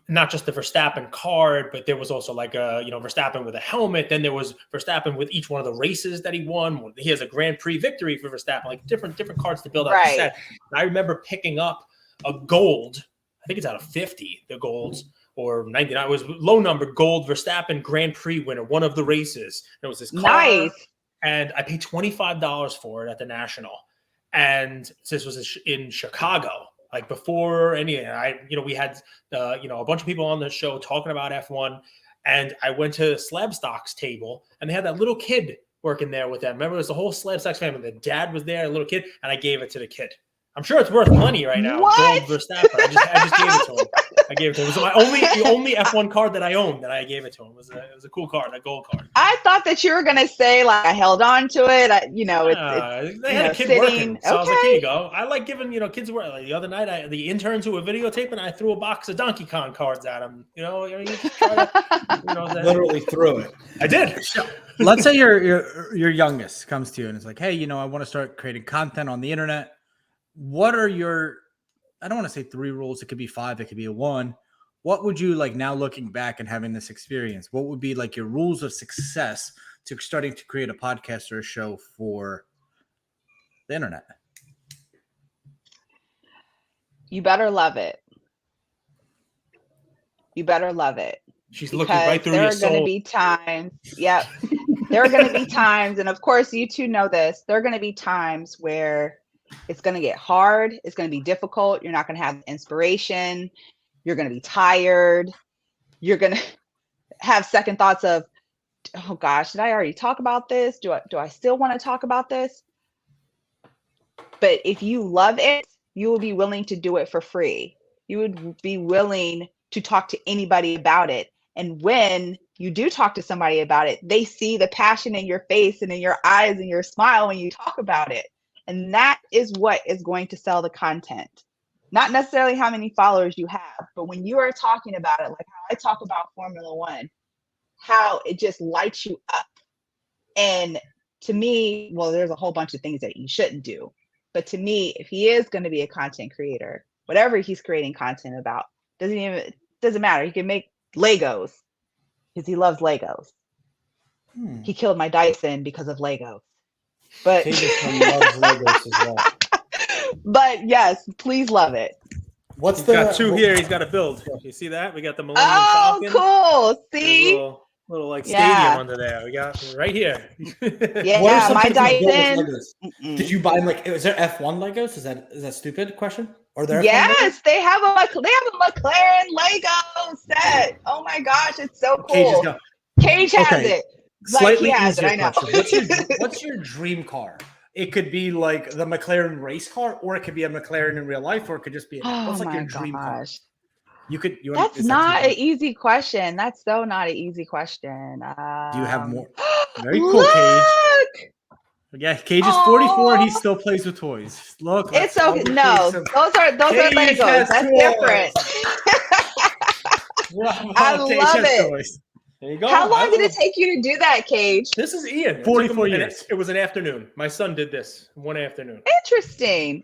not just the Verstappen card, but there was also like Verstappen with a helmet. Then there was Verstappen with each one of the races that he won. He has a Grand Prix victory for Verstappen, like different cards to build out the set. And I remember picking up a gold. I think it's out of 50, the golds, or 99. It was low number gold Verstappen Grand Prix winner, one of the races. It was this car. Nice. And I paid $25 for it at the National. And this was in Chicago, like before any, we had, a bunch of people on the show talking about F1. And I went to Slabstock's table, and they had that little kid working there with them. Remember, it was the whole Slabstock's family. The dad was there, a little kid, and I gave it to the kid. I'm sure it's worth money right now. What? Gold Verstappen. I just gave it to him. I gave it to him. It was the only F1 card that I owned that I gave it to him. It was a cool card, a gold card. I thought that you were gonna say like I held on to it. They had a kid sitting. working, so I was like, "Here you go." I like giving kids work. Like the other night, the interns who were videotaping, I threw a box of Donkey Kong cards at them. Literally threw it. I did. Let's say your youngest comes to you and is like, "Hey, I want to start creating content on the internet. What are your, I don't want to say 3 rules. It could be 5. It could be a 1. What would you like now looking back and having this experience? What would be like your rules of success to starting to create a podcast or a show for the internet? You better love it. You better love it. She's looking right through your soul. There are going to be times. Yep. There are going to be times, and of course you two know this. There are going to be times where it's going to get hard. It's going to be difficult. You're not going to have inspiration. You're going to be tired. You're going to have second thoughts of, oh gosh, did I already talk about this? Do I still want to talk about this? But if you love it, you will be willing to do it for free. You would be willing to talk to anybody about it. And when you do talk to somebody about it, they see the passion in your face and in your eyes and your smile when you talk about it. And that is what is going to sell the content. Not necessarily how many followers you have, but when you are talking about it, like how I talk about Formula One, how it just lights you up. And to me, well, there's a whole bunch of things that you shouldn't do. But to me, if he is going to be a content creator, whatever he's creating content about, doesn't matter. He can make Legos because he loves Legos. He killed my Dyson because of Legos. But He just loves Legos as well. But yes, please love it. He's got 2 here. He's got to build. You see that? We got the Millennium Falcon. Oh, cool. See? Little like stadium under there. We got right here. Yeah, What are some my things you build Dyson. with Legos? Did you buy is there F1 Legos? Is that a stupid question? Or there? Yes, they have a McLaren Lego set. Oh my gosh, it's so cool. Cage has it. Slightly he has easier it, I know. question. What's your dream car? It could be like the McLaren race car, or it could be a McLaren in real life, or it could just be what's like your dream car? That's not an easy question. That's so not an easy question. Do you have more? Very cool, Cage. Yeah, Cage is 44 and he still plays with toys. Look, it's okay. No, those are Legos. That's different. I love it. Toys. There you go. How long did it take you to do that, Cage? This is Ian. 44 years. It was an afternoon. My son did this one afternoon. Interesting.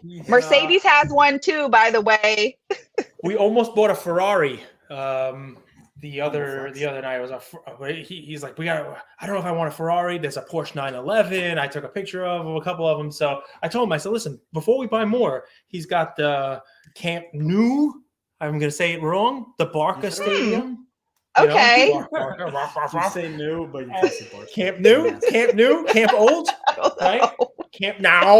Yeah. Mercedes has one too, by the way. We almost bought a Ferrari. The other night he's like, I don't know if I want a Ferrari. There's a Porsche 911. I took a picture of a couple of them. So I told him, I said, listen, before we buy more, he's got the Camp Nou. I'm going to say it wrong. The Barca Stadium. Okay. You say new, but you can't say Barca. Camp new, Camp Old, right? Camp Now.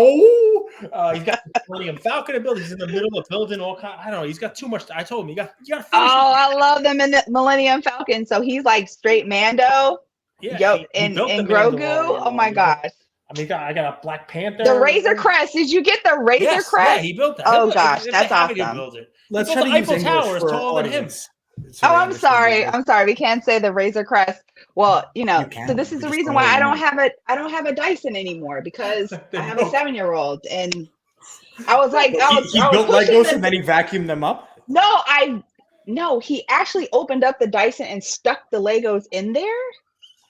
He's got the Millennium Falcon to build. He's in the middle of building all kind. I don't know. He's got too much. I told him you got to finish. Oh, I love them in the Millennium Falcon. So he's like straight Mando. Yeah. And Grogu. Oh my gosh. I mean, I got a Black Panther. The Razor Crest. Did you get the Razor Crest? Yeah, he built that. Oh gosh, that's awesome. Let's He try built to the use Eiffel English Tower is for our taller than him. audience. Oh, I'm sorry. I'm sorry. We can't say the Razor Crest. Well, so this is the reason why I don't have a Dyson anymore, because I have a 7-year-old, and I was like, he built Legos and then he vacuumed them up. No, he actually opened up the Dyson and stuck the Legos in there.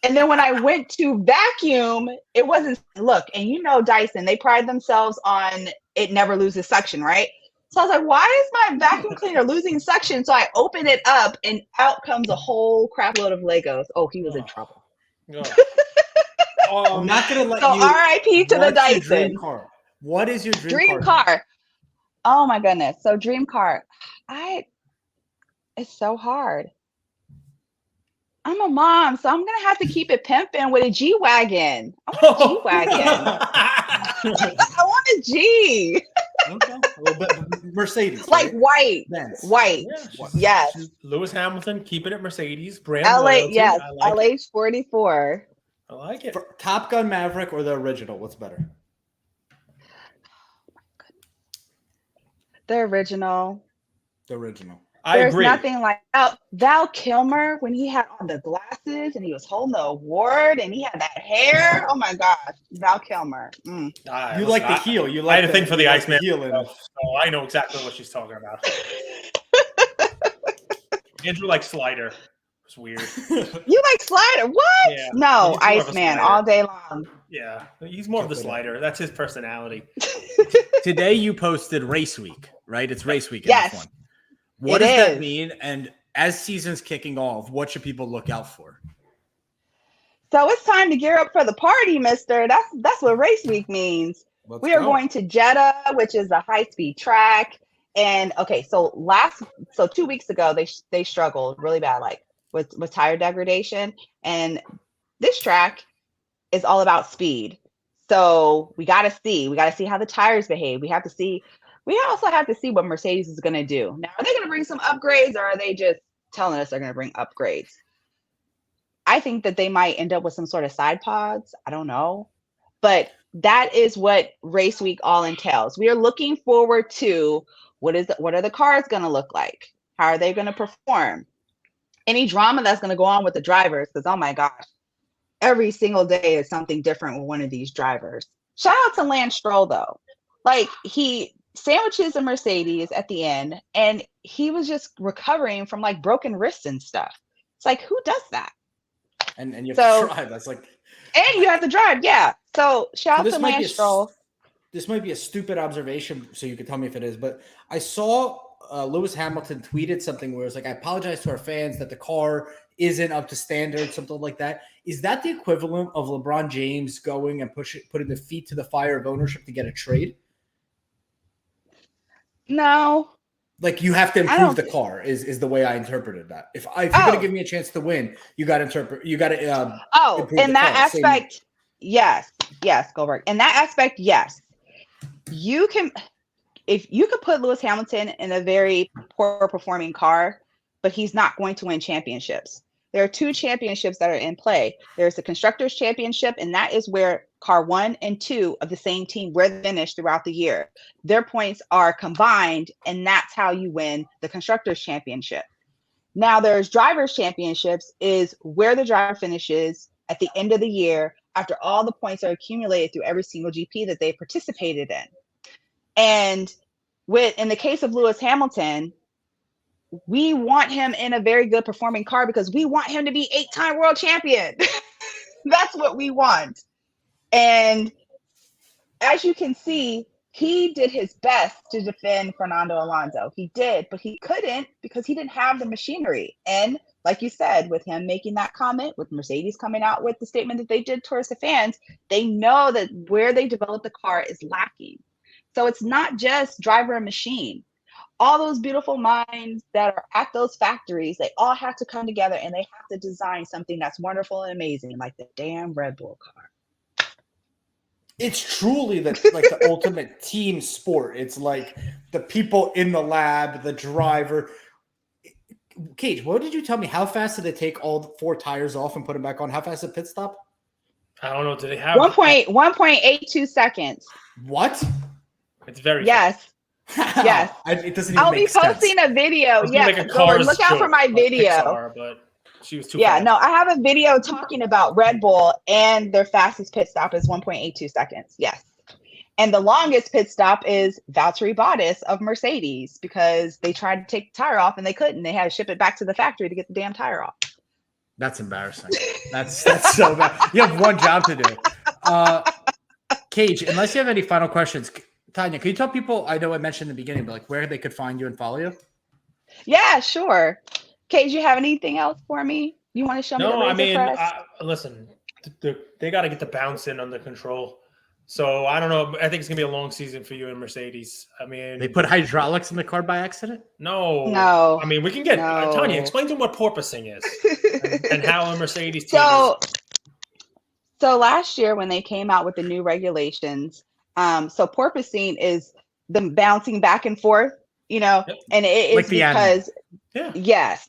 And then when I went to vacuum, it wasn't. Look, and Dyson, they pride themselves on it never loses suction, right? So I was like, why is my vacuum cleaner losing suction? So I open it up and out comes a whole crap load of Legos. Oh, he was in trouble. I'm not going to let so you. RIP to the Dyson. Dream car? What is your dream car? Oh my goodness. So dream car. It's so hard. I'm a mom, so I'm gonna have to keep it pimping with a G-Wagon. I want a G-Wagon. I want a G. Okay, a little bit Mercedes, like right? white, Benz. white. Yes. Lewis Hamilton keeping it Mercedes brand. LA, loyalty. yes. I like LH44. I like it. For Top Gun Maverick or the original? What's better? The original. The original. There's agree. nothing like Val Kilmer when he had on the glasses and he was holding the award and he had that hair. Oh my gosh, Val Kilmer. You like the heel. You like I had a thing for the Iceman. So I know exactly what she's talking about. Andrew likes Slider. It's weird. You like Slider? What? Yeah. No, Iceman all day long. Yeah, he's more of the Slider. That's his personality. Today you posted Race Week, right? It's Race Week in yes. F1. What does that mean? And as season's kicking off, what should people look out for? So it's time to gear up for the party, mister. That's what Race Week means. We are going to Jeddah, which is a high-speed track. And okay, so 2 weeks ago, they struggled really bad, like with tire degradation. And this track is all about speed. So we got to see how the tires behave. We also have to see what Mercedes is going to do. Now, are they going to bring some upgrades, or are they just telling us they're going to bring upgrades? I think that they might end up with some sort of side pods. I don't know. But that is what Race Week all entails. We are looking forward to what are the cars going to look like? How are they going to perform? Any drama that's going to go on with the drivers, because oh my gosh, every single day is something different with one of these drivers. Shout out to Lance Stroll though. Like he sandwiches a Mercedes at the end and he was just recovering from like broken wrists and stuff. It's like, who does that? And you have to drive. That's like, and you have to drive. Yeah. So shout out to Lance Stroll. This might be a stupid observation, so you can tell me if it is, but I saw Lewis Hamilton tweeted something where it's like, I apologize to our fans that the car isn't up to standard, something like that. Is that the equivalent of LeBron James going and putting the feet to the fire of ownership to get a trade? No. Like you have to improve the car is the way I interpreted that. If you're going to give me a chance to win, you got to improve in that aspect, yes, Goldberg. In that aspect, yes. You can, if you could put Lewis Hamilton in a very poor performing car, but he's not going to win championships. There are 2 championships that are in play. There's the Constructors' Championship, and that is where car 1 and 2 of the same team where they finish throughout the year. Their points are combined, and that's how you win the Constructors' Championship. Now, there's Drivers' Championships, is where the driver finishes at the end of the year after all the points are accumulated through every single GP that they participated in. And in the case of Lewis Hamilton, we want him in a very good performing car because we want him to be 8-time world champion. That's what we want. And as you can see, he did his best to defend Fernando Alonso. He did, but he couldn't because he didn't have the machinery. And like you said, with him making that comment, with Mercedes coming out with the statement that they did towards the fans, they know that where they developed the car is lacking. So it's not just driver and machine. All those beautiful minds that are at those factories, they all have to come together and they have to design something that's wonderful and amazing, like the damn Red Bull car. It's truly the ultimate team sport. It's like the people in the lab, the driver. Cage, what did you tell me? How fast did it take all 4 tires off and put them back on? How fast did pit stop? I don't know. Do they have 1.82 seconds. What? It's very Yes. Yes. It doesn't even I'll make be posting sense. a video. It's Yeah. like a Go Cars look out for joke, my like video. Pixar, but she was too Yeah, fast. no, I have a video talking about Red Bull, and their fastest pit stop is 1.82 seconds. Yes. And the longest pit stop is Valtteri Bottas of Mercedes, because they tried to take the tire off and they couldn't. They had to ship it back to the factory to get the damn tire off. That's embarrassing. That's so bad. You have one job to do. Cage, unless you have any final questions, Tanya, can you tell people, I know I mentioned in the beginning, but like where they could find you and follow you? Yeah, sure. Cage, you have anything else for me? You want to show me the No, I razor mean, press? listen, they got to get the bounce in under control. So I don't know. I think it's gonna be a long season for you in Mercedes. I mean, They put hydraulics in the car by accident? No. I mean, we can get No. Tanya. Explain to them what porpoising is and how a Mercedes team is. So last year when they came out with the new regulations, so porpoising is them bouncing back and forth, Yep. and it is Like the because yes,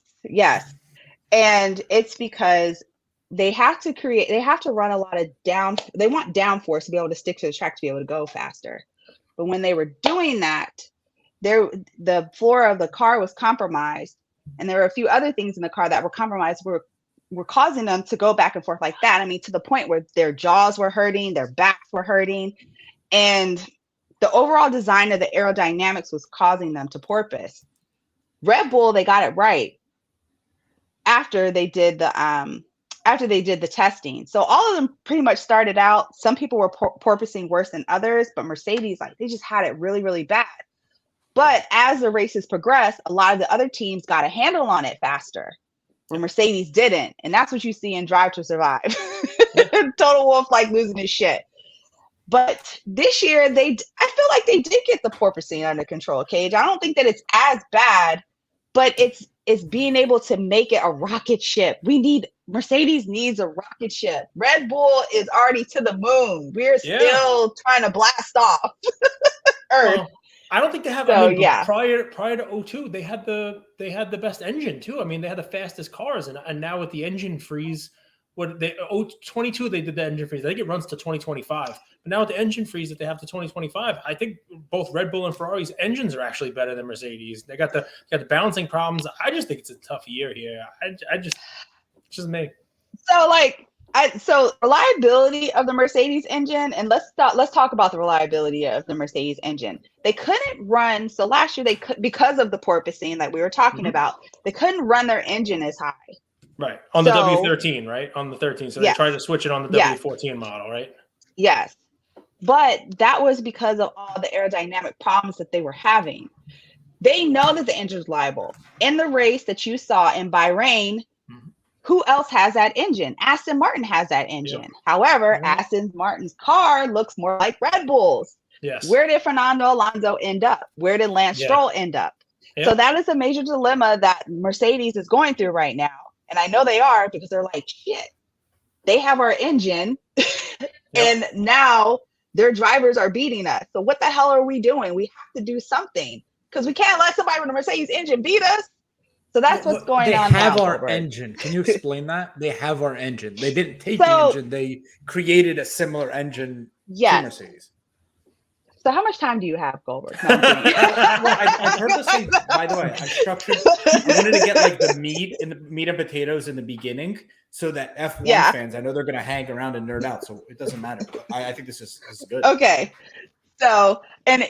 and it's because they have to run a lot of they want downforce to be able to stick to the track to be able to go faster. But when they were doing that, the floor of the car was compromised, and there were a few other things in the car that were compromised were causing them to go back and forth like that. I mean, to the point where their jaws were hurting, their backs were hurting, and the overall design of the aerodynamics was causing them to porpoise. Red Bull, they got it right after they did the testing. So all of them pretty much started out, some people were porpoising worse than others, but Mercedes, like, they just had it really, really bad. But as the races progressed, a lot of the other teams got a handle on it faster, where Mercedes didn't. And that's what you see in Drive to Survive. Total Wolf, like, losing his shit. But this year, I feel like they did get the porpoising under control, Cage. I don't think that it's as bad, but it's being able to make it a rocket ship. Mercedes needs a rocket ship. Red Bull is already to the moon. We're still trying to blast off Earth. Well, I don't think they have. So, prior to 02, they had the best engine too. I mean, they had the fastest cars, and now with the engine freeze, 22 they did the engine freeze. I think it runs to 2025. But now with the engine freeze that they have to 2025, I think both Red Bull and Ferrari's engines are actually better than Mercedes. They got the balancing problems. I just think it's a tough year here. It's just me. So reliability of the Mercedes engine, and let's talk about the reliability of the Mercedes engine. They couldn't run. So last year because of the porpoising that we were talking about, they couldn't run their engine as high. Right. On the W13, right? On the 13. So they tried to switch it on the W14 model, right? Yes. But that was because of all the aerodynamic problems that they were having. They know that the engine's liable. In the race that you saw in Bahrain, who else has that engine? Aston Martin has that engine. Yep. However, Aston Martin's car looks more like Red Bull's. Yes. Where did Fernando Alonso end up? Where did Lance Stroll end up? Yep. So that is a major dilemma that Mercedes is going through right now. And I know they are, because they're like, shit, they have our engine and now their drivers are beating us. So what the hell are we doing? We have to do something, because we can't let somebody with a Mercedes engine beat us. So that's what's going on. They have now, our Gilbert. engine. Can you explain that? They have our engine. They didn't take the engine. They created a similar engine to Mercedes. So how much time do you have, Goldberg? No, I purposely, by the way, I wanted to get like the meat and potatoes in the beginning, so that F1 fans, I know they're going to hang around and nerd out, so it doesn't matter. I think this is good. Okay. So, and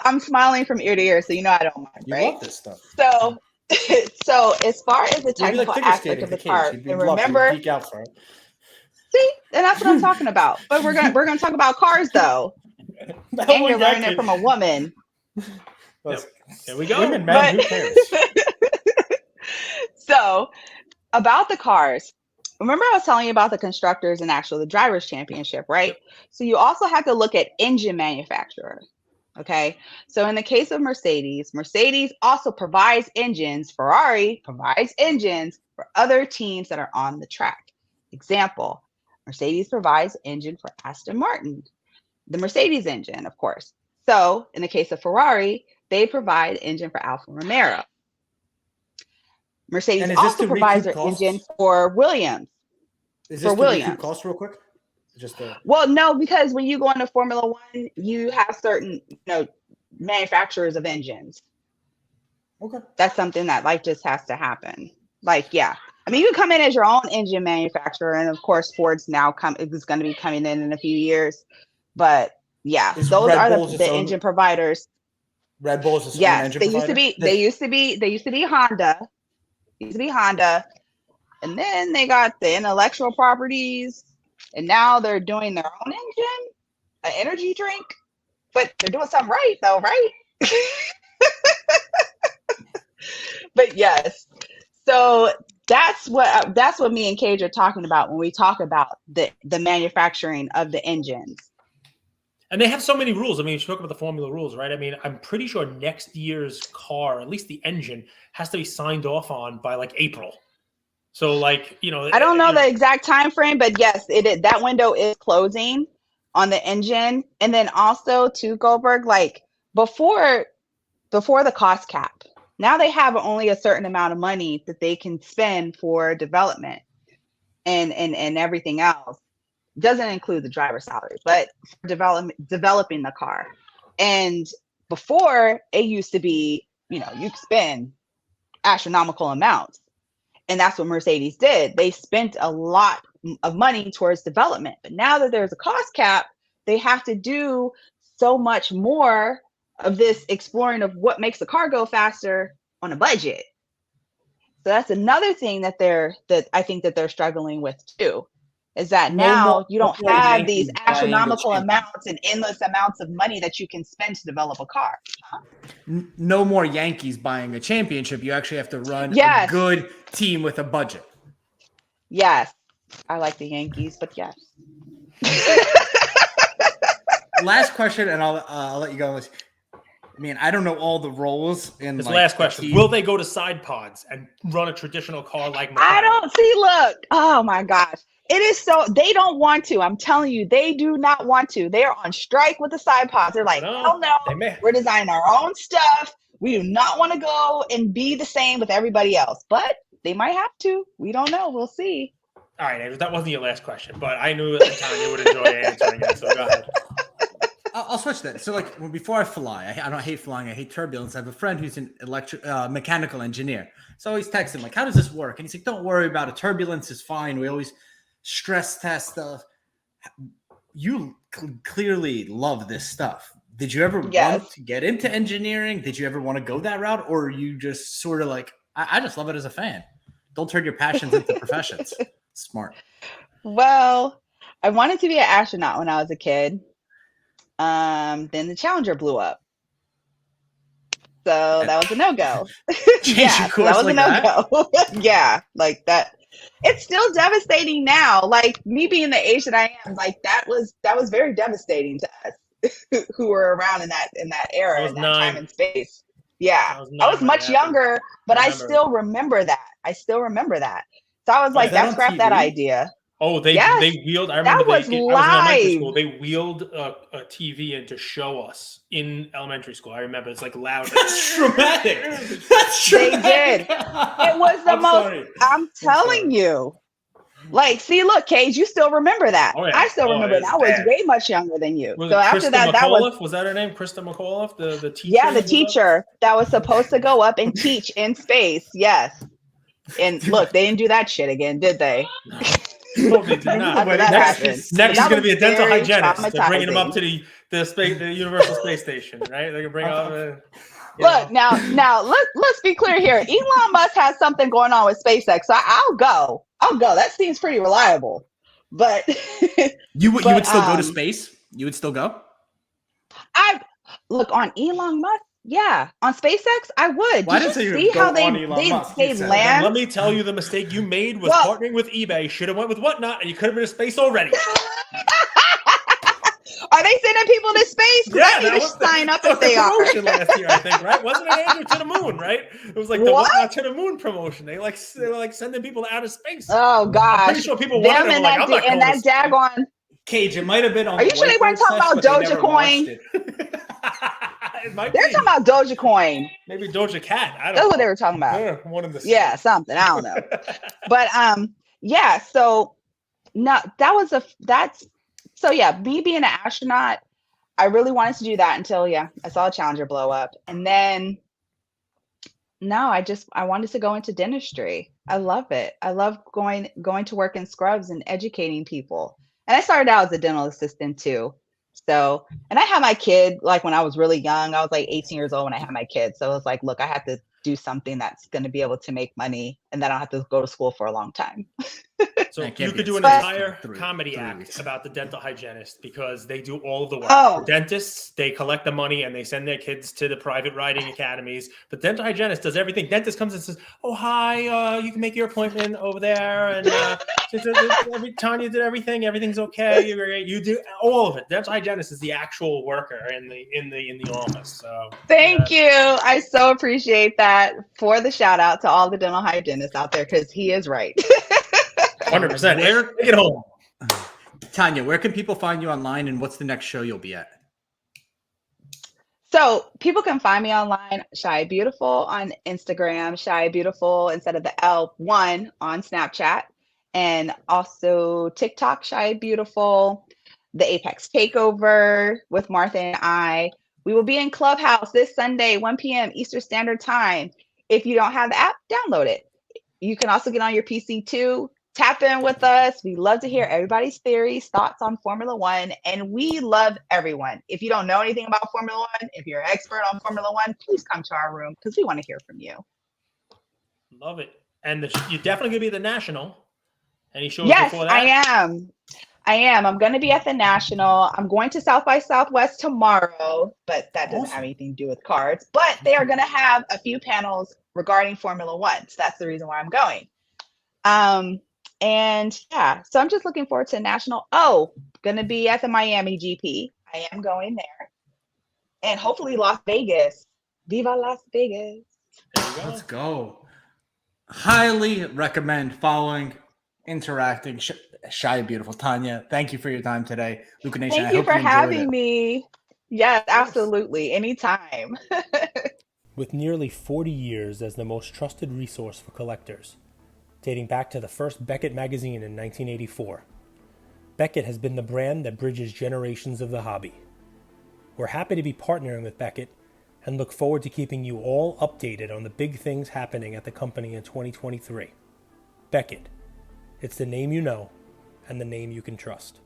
I'm smiling from ear to ear, so I don't mind, right? You love this stuff. So as far as the technical aspect of the car, and remember, geek out for it. See, and that's what I'm talking about. But we're gonna talk about cars though. And you're learning it from a woman. There we go. Women, men, who cares? So, about the cars. Remember I was telling you about the constructors and the drivers championship, right? Yep. So you also have to look at engine manufacturer. Okay. So in the case of Mercedes also provides engines. Ferrari provides engines for other teams that are on the track. Example, Mercedes provides engine for Aston Martin. The Mercedes engine, of course. So in the case of Ferrari, they provide engine for Alfa Romeo. Mercedes also provides their engine for Williams. Is this to recoup costs real quick? Just a Well, no, because when you go into Formula One, you have certain, manufacturers of engines. okay. That's something that like just has to happen. Like, yeah. I mean, you can come in as your own engine manufacturer, and of course, Ford's now is going to be coming in a few years. But yeah, Is those Red are Bull's the its own- engine providers. Red Bull is its own Yes, engine they used to provider? be. They used to be Honda. Used to be Honda, and then they got the intellectual properties, and now they're doing their own engine, an energy drink. But they're doing something right, though, right? But yes, so that's what me and Cage are talking about when we talk about the manufacturing of the engines. And they have so many rules. I mean, you talk about the formula rules, right? I mean, I'm pretty sure next year's car, at least the engine, has to be signed off on by like April. So, like, I don't know the exact time frame, but yes, that window is closing on the engine. And then also to Goldberg, like before the cost cap, now they have only a certain amount of money that they can spend for development and everything else. Doesn't include the driver's salary, but for developing the car. And before, it used to be, you could spend astronomical amounts. And that's what Mercedes did. They spent a lot of money towards development. But now that there's a cost cap, they have to do so much more of this exploring of what makes the car go faster on a budget. So that's another thing that I think that they're struggling with too, is that now you don't have these astronomical amounts and endless amounts of money that you can spend to develop a car. No more Yankees buying a championship. You actually have to run Yes. a good team with a budget. Yes. I like the Yankees, but yes. Last question, and I'll let you go. I mean, I don't know all the roles in This like, last question. Will they go to side pods and run a traditional car like McLaren? I don't see. Look. Oh my gosh. It is so they don't want to. I'm telling you, they do not want to. They are on strike with the side pods. They're like, hell no. We're designing our own stuff. We do not want to go and be the same with everybody else. But they might have to. We don't know. We'll see. All right, Andrew, that wasn't your last question, but I knew at the time you would enjoy answering it. So go ahead. I'll switch that. So, like, before I fly, I don't hate flying. I hate turbulence. I have a friend who's an mechanical engineer. So he's texting like, "How does this work?" And he's like, "Don't worry about it. Turbulence is fine. We always stress test stuff." You clearly love this stuff. Did you ever want to get into engineering? Did you ever want to go that route, or are you just sort of like, I just love it as a fan? Don't turn your passions into professions. Smart. Well, I wanted to be an astronaut when I was a kid. Then the Challenger blew up. So that was a no-go. Yeah, so that was a no-go. Yeah, like that. It's still devastating now. Like me being the age that I am, like that was very devastating to us who were around in that era, in that time and space. Yeah. I was much younger, but I still remember that. So I was like, that's scrap that idea. Oh, they wheeled. I remember I was in elementary school. They wheeled a TV in to show us in elementary school. I remember it's like loud. That's dramatic. That's dramatic. They did. It was the most. Sorry. I'm telling you. Like, see, look, Cage, you still remember that. Oh, yeah. I still remember it. I was way much younger than you. So after that, that was that her name? Krista McAuliffe, the teacher. Yeah, the teacher that was supposed to go up and teach in space. Yes. And look, they didn't do that shit again, did they? No, they did not. Next is going to be a dental hygienist. They're bringing him up to the Universal Space Station, right? They can bring up. Look, now let's be clear here. Elon Musk has something going on with SpaceX, so I'll go. That seems pretty reliable. But you would still go to space? You would still go? I look on Elon Musk. Yeah, on SpaceX, I would. Did you see how they land? Let me tell you, the mistake you made was partnering with eBay. Should have went with Whatnot, and you could have been in space already. Are they sending people to space? Yeah, I need to sign up if they are. Last year, I think, right? Wasn't it Andrew to the moon? Right? It was like the Whatnot to the moon promotion. They were like sending people out of space. Oh gosh! I'm pretty sure people wanted them. Like, I'm not going to daggone. Cage, it might have been on. Are you sure they weren't talking about Dogecoin? They're talking about Dogecoin. Maybe Doja Cat. I don't know. That's what they were talking about. Yeah, one of the yeah, something. I don't know. But yeah, so no, that's So yeah, me being an astronaut, I really wanted to do that until I saw Challenger blow up. And then no, I wanted to go into dentistry. I love it. I love going to work in scrubs and educating people. And I started out as a dental assistant too. So, and I had my kid like when I was really young. I was like 18 years old when I had my kid. So it was like, look, I have to do something that's going to be able to make money and then I don't have to go to school for a long time. So That you can't be could do an expensive. entire Three comedy act weeks. about the dental hygienist because they do all of the work. Oh. The dentists, they collect the money and they send their kids to the private riding academies. But dental hygienist does everything. Dentist comes and says, "Oh, hi, you can make your appointment over there." And Tanya did everything. Everything's okay. You do all of it. Dental hygienist is the actual worker in the office. So Thank you. I so appreciate that for the shout out to all the dental hygienists out there because he is right. 100%. Take it home. Tanya, where can people find you online and what's the next show you'll be at? So people can find me online, ShiyaBeautiful on Instagram, ShiyaBeautiful instead of the L1 on Snapchat, and also TikTok, ShiyaBeautiful, the Apex Takeover with Martha and I. We will be in Clubhouse this Sunday, 1 p.m. Eastern Standard Time. If you don't have the app, download it. You can also get on your PC too. Tap in with us. We love to hear everybody's theories, thoughts on Formula One, and we love everyone. If you don't know anything about Formula One, if you're an expert on Formula One, please come to our room because we want to hear from you. Love it. And you're definitely going to be at the National. Any shows Yes, before that? I am. I'm going to be at the National. I'm going to South by Southwest tomorrow, but that doesn't have anything to do with cards. But they are going to have a few panels regarding Formula One. So that's the reason why I'm going. And yeah, so I'm just looking forward to National. Oh, going to be at the Miami GP. I am going there. And hopefully Las Vegas. Viva Las Vegas. There you go. Let's go. Highly recommend following, interacting. ShiyaBeautiful. Tanya, thank you for your time today. Luca Nation, Thank I you hope for you enjoyed having it. me. Yes, absolutely. Anytime. With nearly 40 years as the most trusted resource for collectors, dating back to the first Beckett magazine in 1984, Beckett has been the brand that bridges generations of the hobby. We're happy to be partnering with Beckett and look forward to keeping you all updated on the big things happening at the company in 2023. Beckett. It's the name you know and the name you can trust.